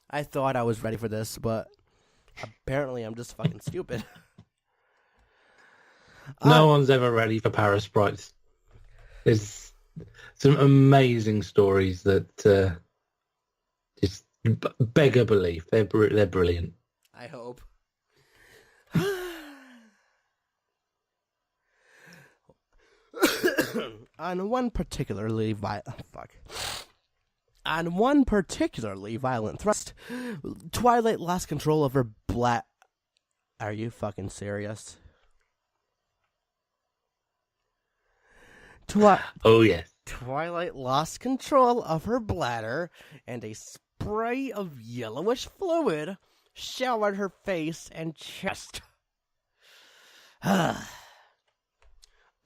I thought I was ready for this, but apparently I'm just fucking stupid. No one's ever ready for parasprites. There's some amazing stories that just beggar belief. They're brilliant. I hope. On one particularly violent thrust, Twilight lost control of her Are you fucking serious? Oh, yes. Twilight lost control of her bladder, and a spray of yellowish fluid showered her face and chest.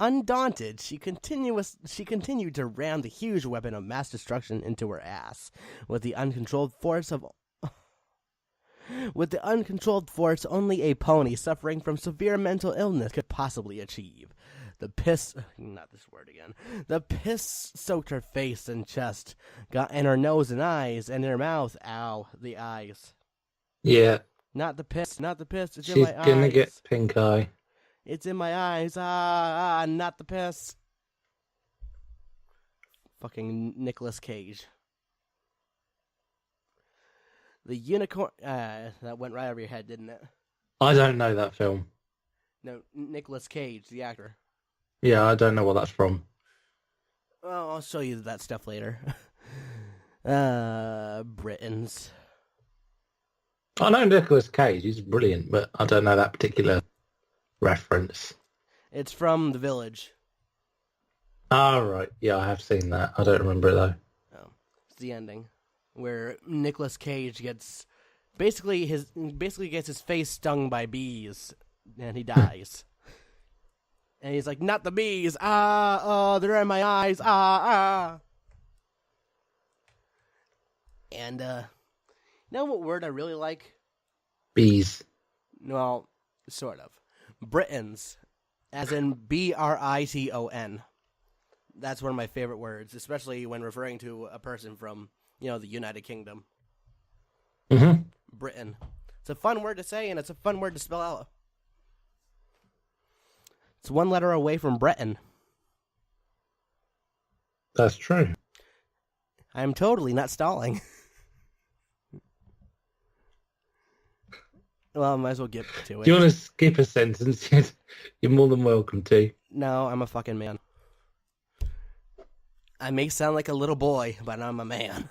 Undaunted, she continued to ram the huge weapon of mass destruction into her ass with the uncontrolled force only a pony suffering from severe mental illness could possibly achieve. The piss soaked her face and chest, got in her nose and eyes, and in her mouth. Ow, the eyes. Yeah. Not the piss, it's She's in my eyes. She's gonna get pink eye. It's in my eyes, not the piss. Fucking Nicolas Cage. The unicorn, that went right over your head, didn't it? I don't know that film. No, Nicolas Cage, the actor. Yeah, I don't know what that's from. Well, I'll show you that stuff later. Britons. I know Nicolas Cage, he's brilliant, but I don't know that particular reference. It's from The Village. Oh, right. Yeah, I have seen that. I don't remember it, though. Oh, it's the ending where Nicolas Cage gets basically gets his face stung by bees and he dies. And he's like, not the bees. They're in my eyes. And you know what word I really like? Bees. Well, sort of. Britons, as in Briton. That's one of my favorite words, especially when referring to a person from, the United Kingdom. Mm-hmm. Britain. It's a fun word to say, and it's a fun word to spell out. It's one letter away from Breton. That's true. I am totally not stalling. Well, I might as well get to it. Do you want to skip a sentence? You're more than welcome to. No, I'm a fucking man. I may sound like a little boy, but I'm a man.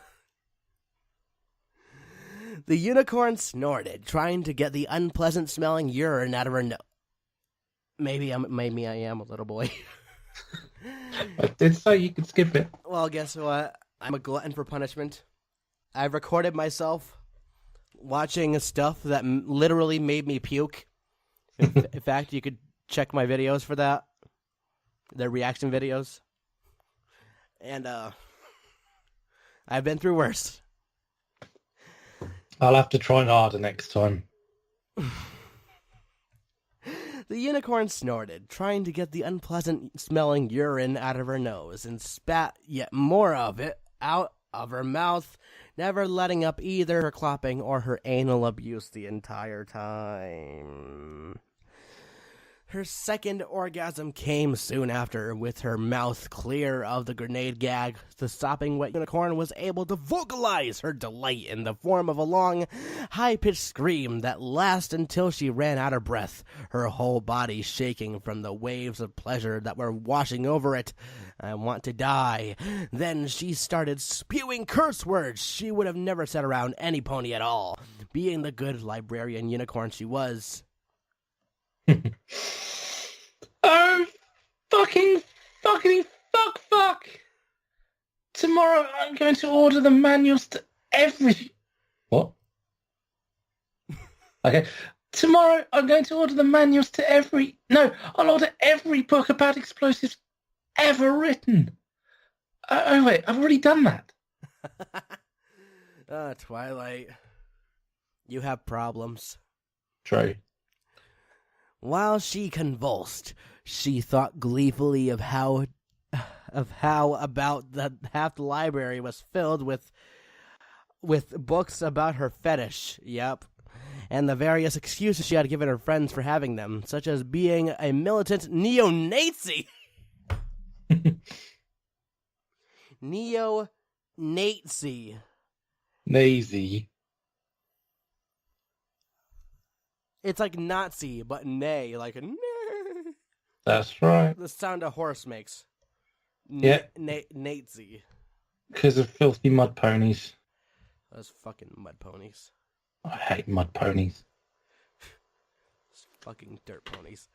The unicorn snorted, trying to get the unpleasant-smelling urine out of her nose. Maybe I am a little boy. I did say you could skip it. Well, guess what? I'm a glutton for punishment. I've recorded myself watching stuff that literally made me puke. In fact, you could check my videos for that. They're reaction videos. And I've been through worse. I'll have to try harder next time. The unicorn snorted, trying to get the unpleasant-smelling urine out of her nose, and spat yet more of it out of her mouth, never letting up either her clopping or her anal abuse the entire time. Her second orgasm came soon after, with her mouth clear of the grenade gag. The sopping wet unicorn was able to vocalize her delight in the form of a long, high-pitched scream that lasted until she ran out of breath, her whole body shaking from the waves of pleasure that were washing over it. I want to die. Then she started spewing curse words she would have never said around any pony at all, being the good librarian unicorn she was. Oh, fuck. Tomorrow I'm going to order the manuals to every... What? Okay. Tomorrow I'm going to order the manuals to every... No, I'll order every book about explosives ever written. Oh, wait, I've already done that. Twilight. You have problems. True. While she convulsed, she thought gleefully of how about that half the library was filled with books about her fetish. Yep. And the various excuses she had given her friends for having them, such as being a militant neo-Nazi. Neo-Nazi. Nazi. It's like Nazi, but nay, like a nay. That's right. The sound a horse makes. Yeah. Nazi. Because of filthy mud ponies. Those fucking mud ponies. I hate mud ponies. Those fucking dirt ponies.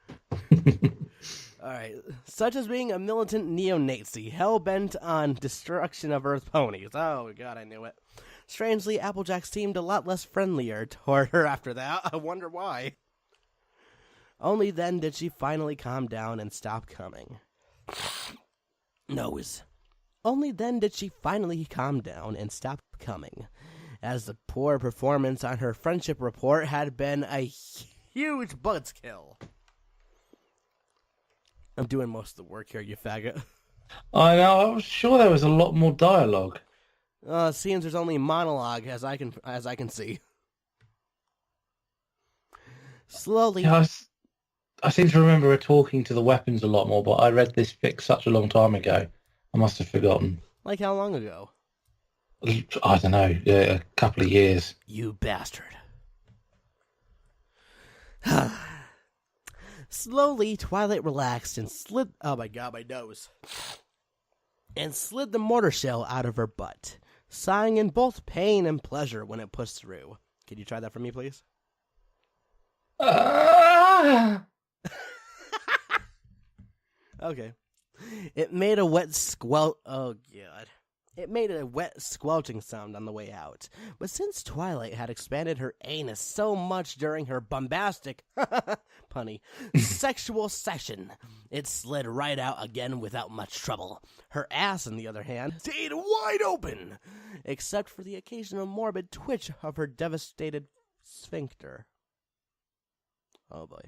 Alright. Such as being a militant neo-Nazi, hell-bent on destruction of Earth ponies. Oh, God, I knew it. Strangely, Applejack seemed a lot less friendlier toward her after that. I wonder why. Only then did she finally calm down and stop coming. nose. Only then did she finally calm down and stop coming, as the poor performance on her friendship report had been a huge buzzkill. I'm doing most of the work here, you faggot. I know. I was sure there was a lot more dialogue. It seems there's only monologue, as I can see. Slowly. Yeah, I seem to remember her talking to the weapons a lot more, but I read this fic such a long time ago. I must have forgotten. Like how long ago? I don't know. A couple of years. You bastard. Slowly, Twilight relaxed and slid... Oh my god, my nose. And slid the mortar shell out of her butt, sighing in both pain and pleasure when it pushed through. Could you try that for me, please? Okay. It made a wet squelch... Oh, God. It made a wet squelching sound on the way out. But since Twilight had expanded her anus so much during her bombastic, punny, sexual session, it slid right out again without much trouble. Her ass, on the other hand, stayed wide open, except for the occasional morbid twitch of her devastated sphincter. Oh boy.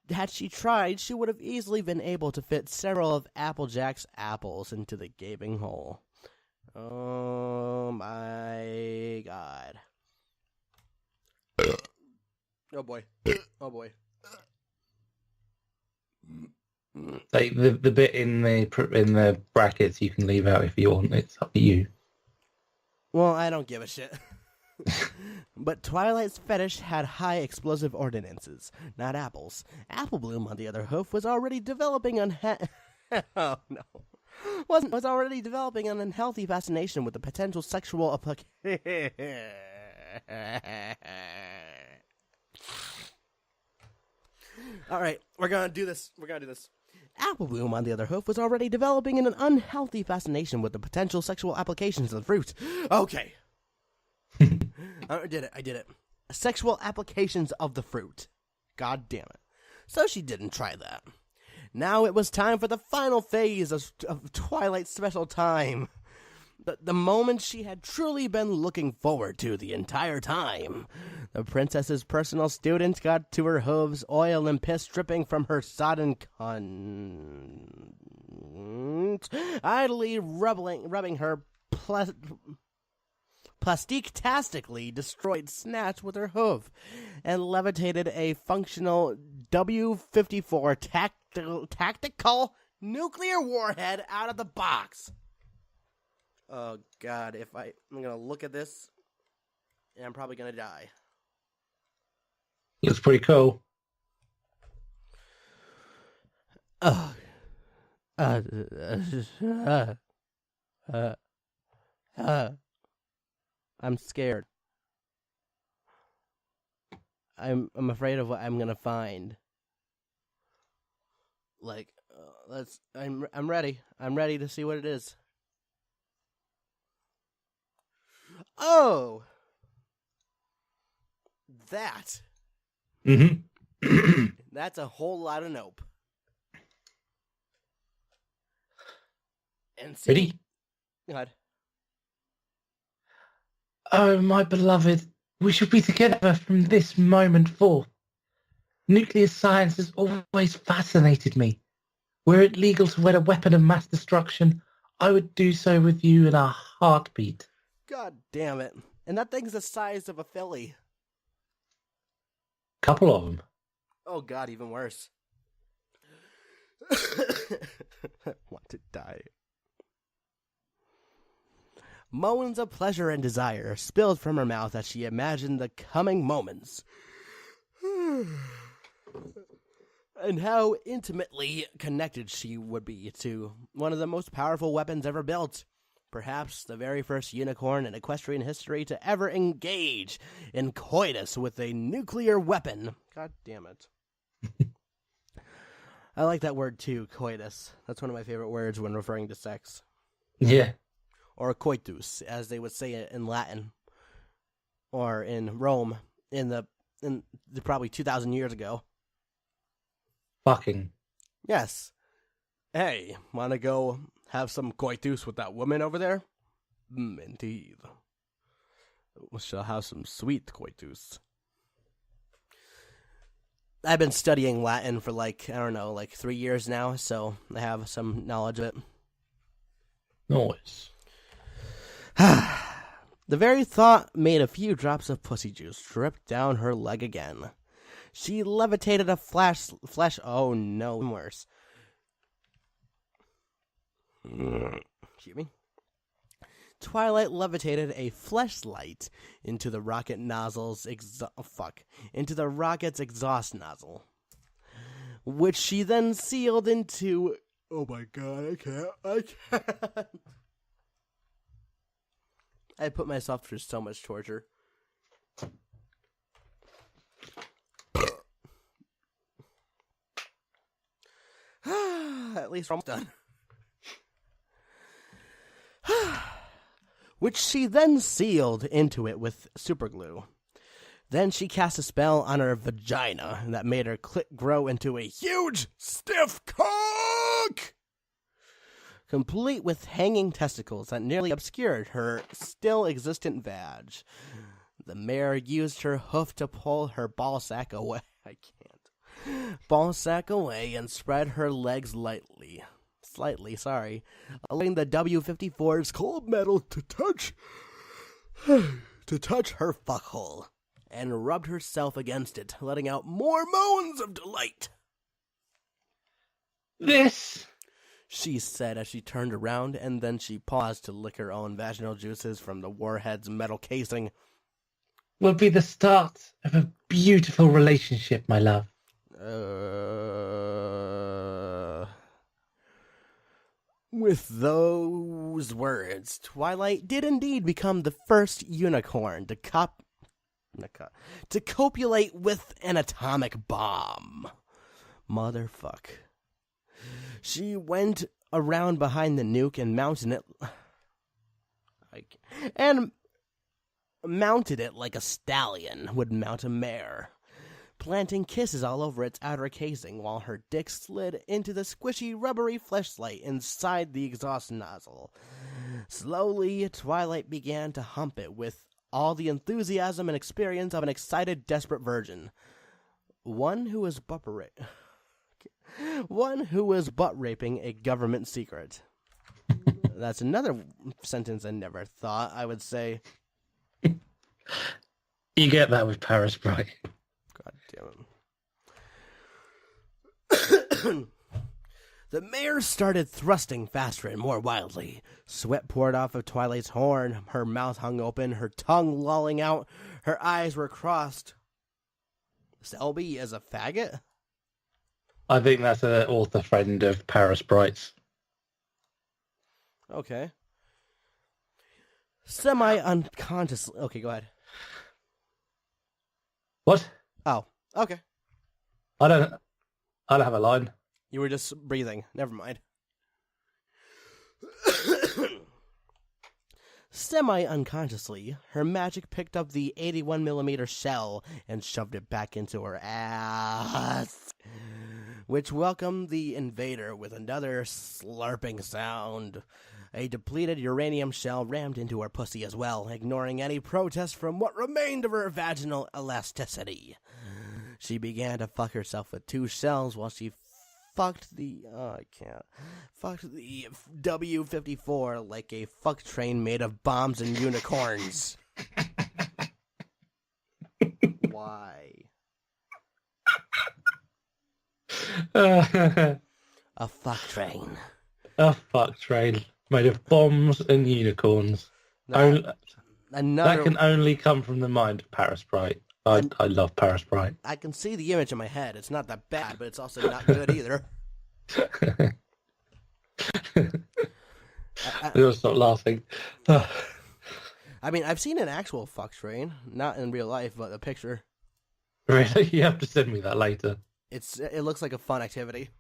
Had she tried, she would have easily been able to fit several of Applejack's apples into the gaping hole. Oh my god. Oh boy. Oh boy. Like the bit in the brackets you can leave out if you want. It's up to you. Well, I don't give a shit. But Twilight's fetish had high explosive ordinances, not apples. Apple Bloom, on the other hoof, was already developing oh no. Was already developing an unhealthy fascination with the potential sexual Alright, we're gonna do this. Apple Bloom, on the other hoof, was already developing an unhealthy fascination with the potential sexual applications of the fruit. Okay. I did it. Sexual applications of the fruit. God damn it. So she didn't try that. Now it was time for the final phase of Twilight's special time. The moment she had truly been looking forward to the entire time. The princess's personal student got to her hooves, oil and piss dripping from her sodden cunt, idly rubbing her plastic-tastically destroyed snatch with her hoof, and levitated a functional W-54 tactical nuclear warhead out of the box. Oh god, I'm gonna look at this, and I'm probably gonna die. Looks pretty cool. I'm scared. I'm afraid of what I'm gonna find. Like, I'm ready. I'm ready to see what it is. Oh, that. Mm-hmm. That's a whole lot of nope. And see, Ready? God. Oh, my beloved, we shall be together from this moment forth. Nuclear science has always fascinated me. Were it legal to wed a weapon of mass destruction, I would do so with you in a heartbeat. God damn it. And that thing's the size of a Philly. Couple of them. Oh god, even worse. I want to die. Moans of pleasure and desire spilled from her mouth as she imagined the coming moments. And how intimately connected she would be to one of the most powerful weapons ever built. Perhaps the very first unicorn in equestrian history to ever engage in coitus with a nuclear weapon. God damn it. I like that word too, coitus. That's one of my favorite words when referring to sex. Yeah. Or coitus, as they would say it in Latin. Or in Rome, in the probably 2,000 years ago. Fucking. Yes. Hey, wanna go have some coitus with that woman over there? Indeed. We shall have some sweet coitus. I've been studying Latin for 3 years now, so I have some knowledge of it. Nice. The very thought made a few drops of pussy juice drip down her leg again. She levitated a flesh. Oh no, worse. Excuse me. Twilight levitated a fleshlight into the rocket nozzle's into the rocket's exhaust nozzle, which she then sealed into. Oh my god, I can't. I put myself through so much torture. At least we're almost done. Which she then sealed into it with superglue. Then she cast a spell on her vagina that made her clit grow into a huge, stiff cock, complete with hanging testicles that nearly obscured her still existent vag. The mare used her hoof to pull her ball sack away. I can't. Ball sack away and spread her legs slightly, allowing the W-54's cold metal to touch her fuckhole, and rubbed herself against it, letting out more moans of delight. This, she said as she turned around, and then she paused to lick her own vaginal juices from the warhead's metal casing. will be the start of a beautiful relationship, my love. With those words, Twilight did indeed become the first unicorn to copulate with an atomic bomb. Motherfuck. She went around behind the nuke and mounted it like a stallion would mount a mare, planting kisses all over its outer casing while her dick slid into the squishy, rubbery fleshlight inside the exhaust nozzle. Slowly, Twilight began to hump it with all the enthusiasm and experience of an excited, desperate virgin. One who was butt raping a government secret. That's another sentence I never thought I would say. You get that with Paris Bright. God damn it. The mare started thrusting faster and more wildly. Sweat poured off of Twilight's horn. Her mouth hung open, her tongue lolling out. Her eyes were crossed. Selby is a faggot? I think that's an author friend of Paris Bright's. Okay. Semi-unconsciously... Okay, go ahead. What? Oh, okay. I don't have a line. You were just breathing. Never mind. Semi-unconsciously, her magic picked up the 81mm shell and shoved it back into her ass, which welcomed the invader with another slurping sound. A depleted uranium shell rammed into her pussy as well, ignoring any protest from what remained of her vaginal elasticity. She began to fuck herself with two shells while she fucked the W-54 like a fuck train made of bombs and unicorns. Why? A fuck train. A fuck train made of bombs and unicorns. That can only come from the mind of Paris Bright. I love Paris Bright. I can see the image in my head. It's not that bad, but it's also not good either. You'll stop laughing. I mean, I've seen an actual fuck train, not in real life, but a picture. Really? You have to send me that later. It looks like a fun activity.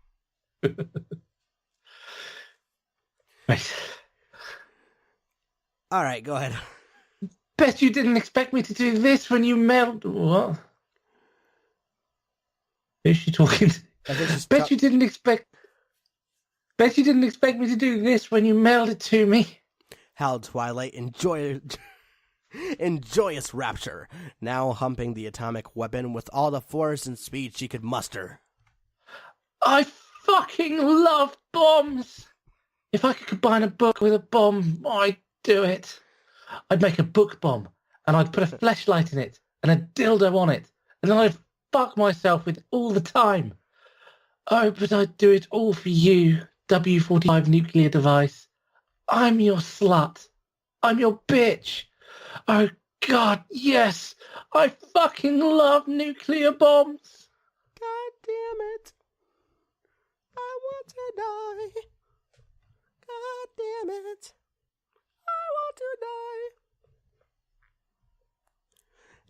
Right. All right, go ahead. Bet you didn't expect me to do this when you mailed... What? Who's she talking to? I think she's Bet you didn't expect... Bet you didn't expect me to do this when you mailed it to me. howled Twilight in joyous rapture, now humping the atomic weapon with all the force and speed she could muster. I fucking love bombs. If I could combine a book with a bomb, I'd do it. I'd make a book bomb, and I'd put a fleshlight in it, and a dildo on it, and then I'd fuck myself with it all the time. Oh, but I'd do it all for you, W-45 nuclear device. I'm your slut. I'm your bitch. Oh, God, yes. I fucking love nuclear bombs. God damn it. I want to die. God damn it. I want to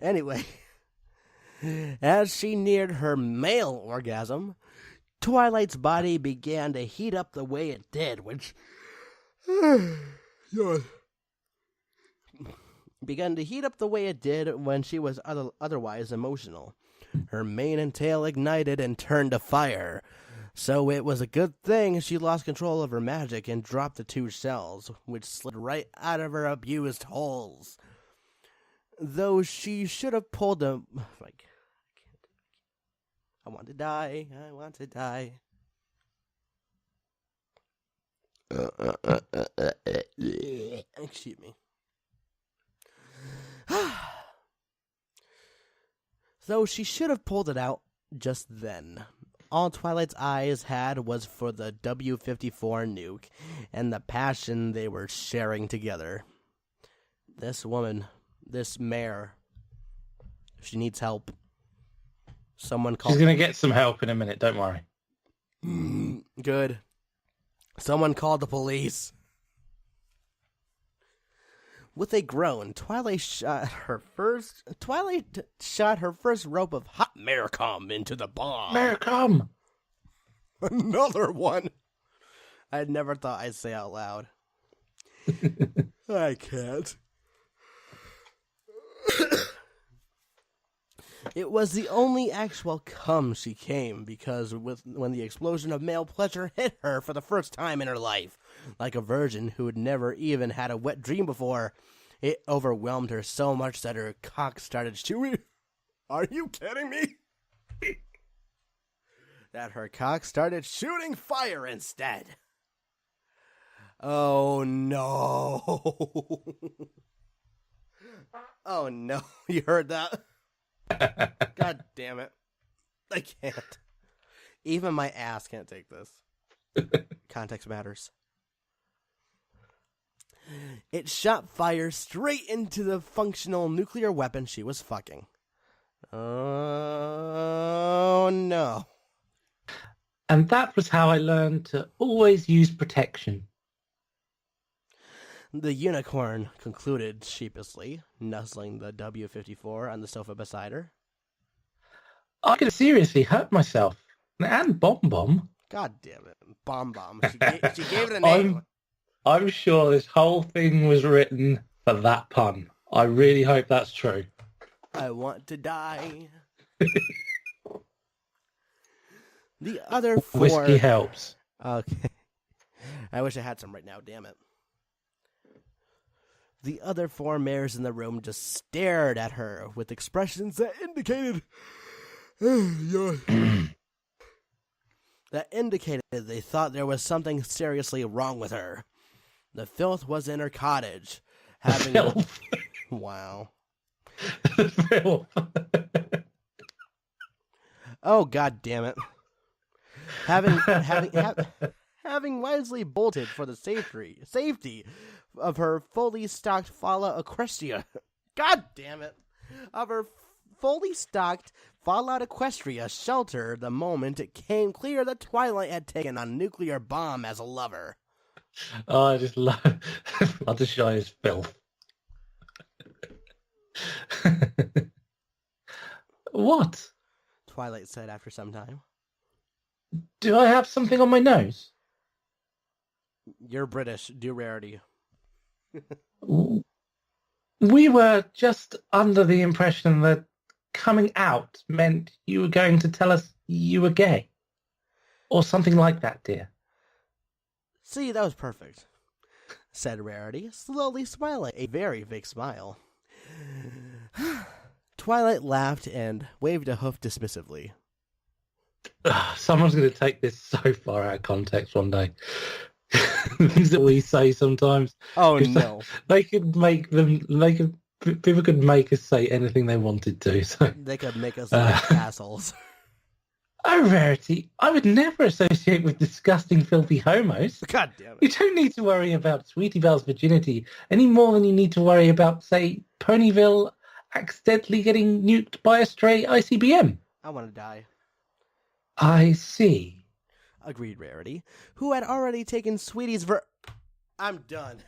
die. Anyway, as she neared her male orgasm, Twilight's body began to heat up the way it did, which began to heat up the way it did when she was otherwise emotional. Her mane and tail ignited and turned to fire. So it was a good thing she lost control of her magic and dropped the 2 shells, which slid right out of her abused holes. Though she should have pulled them. I want to die. I want to die. Excuse me. Though she should have pulled it out just then. All Twilight's eyes had was for the W-54 nuke and the passion they were sharing together. This woman, this mare, she needs help. Someone call. She's going to get some help in a minute, don't worry. Good. Someone called the police. With a groan, Twilight shot her first rope of hot Maricom into the bomb. Maricom! Another one. I never thought I'd say out loud. I can't. It was the only actual cum she came because when the explosion of male pleasure hit her for the first time in her life, like a virgin who had never even had a wet dream before, it overwhelmed her so much that her cock started shooting. Are you kidding me? That her cock started shooting fire instead. Oh no. Oh no. You heard that? God damn it. I can't. Even my ass can't take this. Context matters. It shot fire straight into the functional nuclear weapon she was fucking. Oh no. And that was how I learned to always use protection. The unicorn concluded sheepishly, nuzzling the W-54 on the sofa beside her. I could have seriously hurt myself. And Bomb. God damn it. Bomb. She gave it a name. I'm sure this whole thing was written for that pun. I really hope that's true. I want to die. The other 4... Whiskey helps. Okay. I wish I had some right now, damn it. The other 4 mares in the room just stared at her with expressions that indicated they thought there was something seriously wrong with her. The filth was in her cottage. Filth. Wow. Filth. Oh, God damn it. Having wisely bolted for the safety of her fully stocked Fala Equestria. God damn it. Of her fully stocked Fallout Equestria shelter the moment it came clear that Twilight had taken a nuclear bomb as a lover. Oh, I just love Fluttershy is filth. What? Twilight said after some time. Do I have something on my nose? You're British. Do rarity. We were just under the impression that coming out meant you were going to tell us you were gay. Or something like that, dear. See, that was perfect, said Rarity, slowly smiling, a very fake smile. Twilight laughed and waved a hoof dismissively. Someone's going to take this so far out of context one day. Things that we say sometimes. Oh, no. They could make them... People could make us say anything they wanted to. So. They could make us like assholes. Oh, Rarity, I would never associate with disgusting, filthy homos. God damn it. You don't need to worry about Sweetie Belle's virginity any more than you need to worry about, say, Ponyville accidentally getting nuked by a stray ICBM. I want to die. I see. Agreed Rarity, who had already taken Sweetie's I'm done.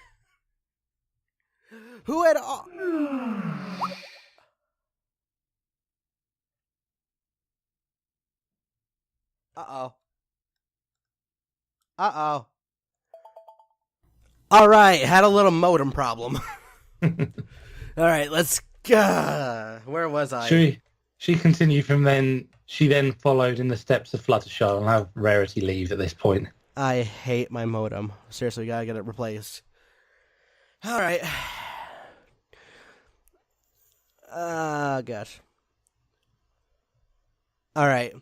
Who had... Uh-oh. Uh-oh. All right, had a little modem problem. All right, let's go. Where was I? She continued from then. She then followed in the steps of Fluttershy and have Rarity leave at this point. I hate my modem. Seriously, gotta get it replaced. All right. Gosh. All right.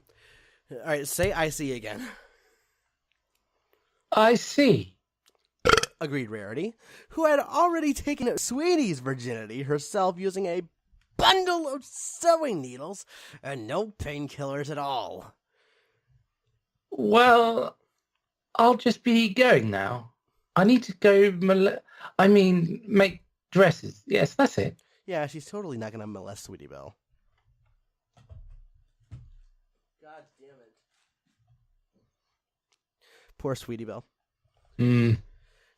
All right, say I see again. I see. Agreed Rarity, who had already taken Sweetie's virginity herself using a bundle of sewing needles and no painkillers at all. Well, I'll just be going now. I need to go make dresses. Yes, that's it. Yeah, she's totally not going to molest Sweetie Belle. God damn it. Poor Sweetie Belle.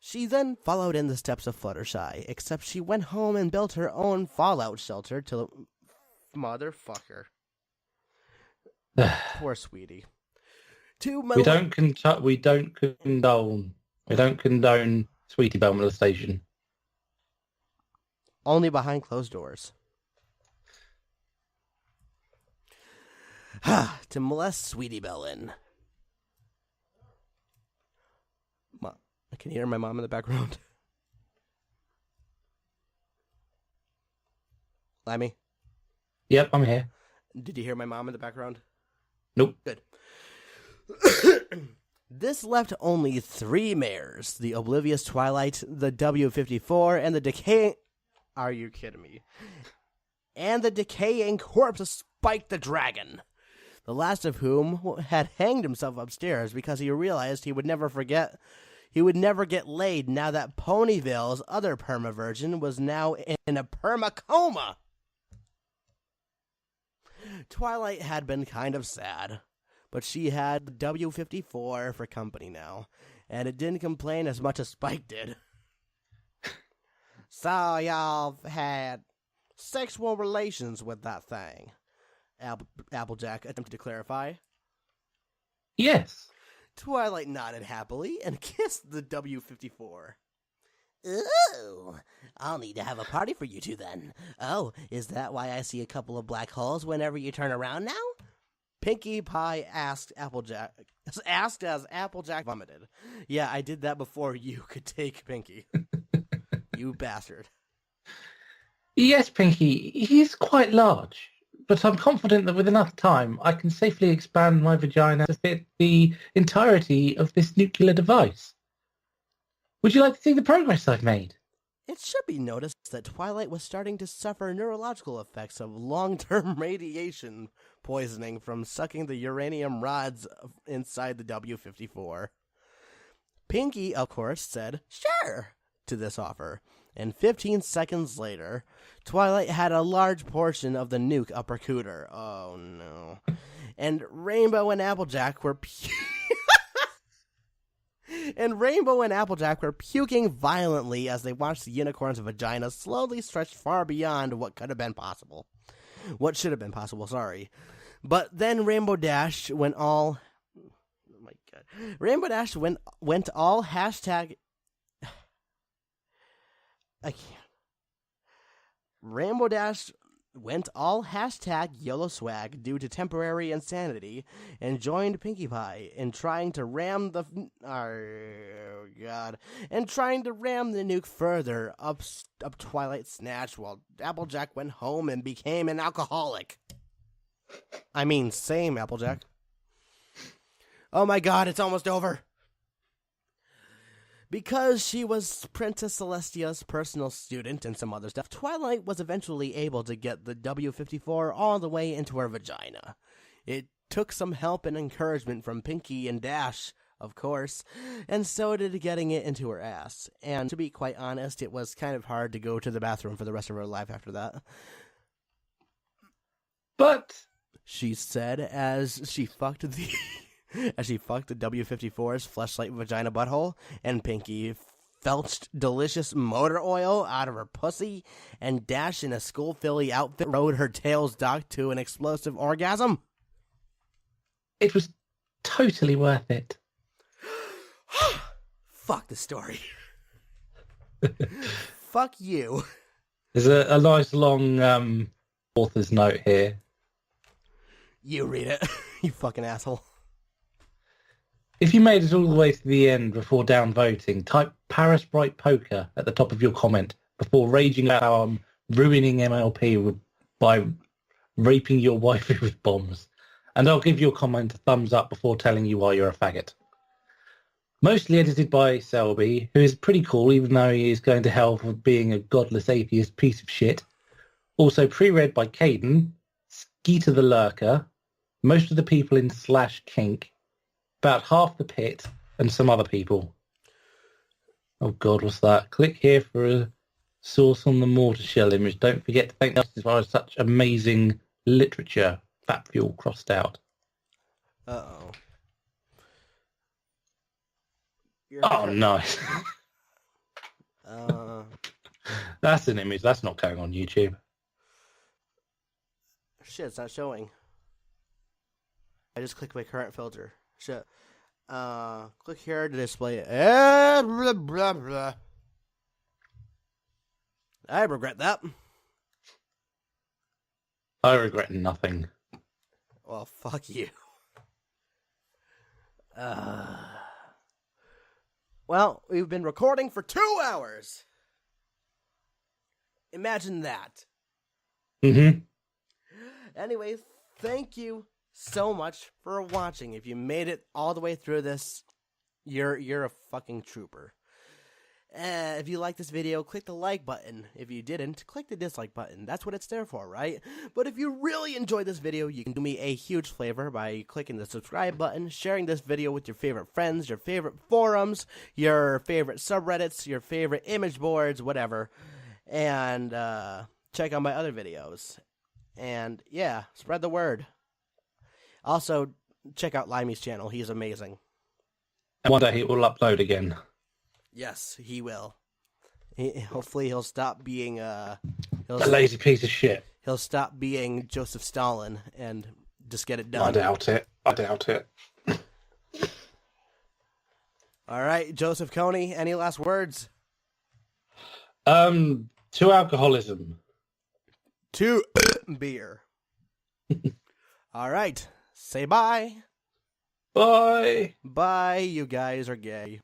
She then followed in the steps of Fluttershy, except she went home and built her own fallout shelter to... Motherfucker. Poor Sweetie. We don't condone Sweetie Belle molestation. Only behind closed doors. To molest Sweetie Belle in. I can hear my mom in the background. Limey? Yep, I'm here. Did you hear my mom in the background? Nope. Good. This left only 3 mares. The oblivious Twilight, the W-54, and the decaying... Are you kidding me? And the decaying corpse of Spike the Dragon. The last of whom had hanged himself upstairs because he realized he would never get laid now that Ponyville's other perma-virgin was now in a perma-coma. Twilight had been kind of sad, but she had the W-54 for company now, and it didn't complain as much as Spike did. So y'all had sexual relations with that thing? Applejack attempted to clarify. Yes. Twilight nodded happily and kissed the W-54. Ooh, I'll need to have a party for you two then. Oh, is that why I see a couple of black holes whenever you turn around now? Pinkie Pie asked as Applejack vomited. Yeah, I did that before you could take Pinkie. You bastard. Yes, Pinkie, he's quite large, but I'm confident that with enough time I can safely expand my vagina to fit the entirety of this nuclear device. Would you like to see the progress I've made? It should be noticed that Twilight was starting to suffer neurological effects of long-term radiation poisoning from sucking the uranium rods inside the W-54. Pinkie, of course, said, "Sure," to this offer, and 15 seconds later, Twilight had a large portion of the nuke up her cooter. Oh, no. And Rainbow and Applejack were puking violently as they watched the unicorn's vagina slowly stretch far beyond what should have been possible, sorry. But then Rainbow Dash went all... Oh, my God. Rainbow Dash went all hashtag... I can't. Rainbow Dash went all hashtag YOLO swag due to temporary insanity and joined Pinkie Pie in trying to ram the nuke further up Twilight Snatch while Applejack went home and became an alcoholic. I mean, same Applejack. Oh my god, it's almost over. Because she was Princess Celestia's personal student and some other stuff, Twilight was eventually able to get the W-54 all the way into her vagina. It took some help and encouragement from Pinkie and Dash, of course, and so did getting it into her ass. And to be quite honest, it was kind of hard to go to the bathroom for the rest of her life after that. But she said as she fucked the W-54's fleshlight vagina butthole, and Pinkie felched delicious motor oil out of her pussy, and Dash in a school filly outfit rode her tail's dock to an explosive orgasm. It was totally worth it. Fuck the story. Fuck you. There's a nice long author's note here. You read it, you fucking asshole. If you made it all the way to the end before downvoting, type Paris Bright Poker at the top of your comment before raging about how I'm ruining MLP by raping your wife with bombs. And I'll give your comment a thumbs up before telling you why you're a faggot. Mostly edited by Selby, who is pretty cool even though he is going to hell for being a godless atheist piece of shit. Also pre-read by Caden, Skeeter the Lurker, most of the people in /kink, about half the pit, and some other people. Oh god, what's that? Click here for a source on the mortar shell image. Don't forget to thank us for such amazing literature. Fat fuel crossed out. Uh-oh. Oh, nice. That's an image. That's not going on YouTube. Shit, it's not showing. I just clicked my current filter. Shit. Click here to display it. Blah, blah, blah. I regret that. I regret nothing. Well, fuck you. Well, we've been recording for 2 hours. Imagine that. Mm-hmm. Anyways, thank you so much for watching. If you made it all the way through this, you're a fucking trooper. If you like this video, click the like button. If you didn't, click the dislike button. That's what it's there for, right? But if you really enjoyed this video, you can do me a huge favor by clicking the subscribe button, sharing this video with your favorite friends, your favorite forums, your favorite subreddits, your favorite image boards, whatever. And check out my other videos. And yeah, spread the word. Also, check out Limey's channel. He's amazing. And one day he will upload again. Yes, he will. Hopefully he'll stop being a lazy piece of shit. He'll stop being Joseph Stalin and just get it done. I doubt it. All right, Joseph Coney, any last words? To alcoholism. To beer. All right, say bye. Bye. Bye, you guys are gay.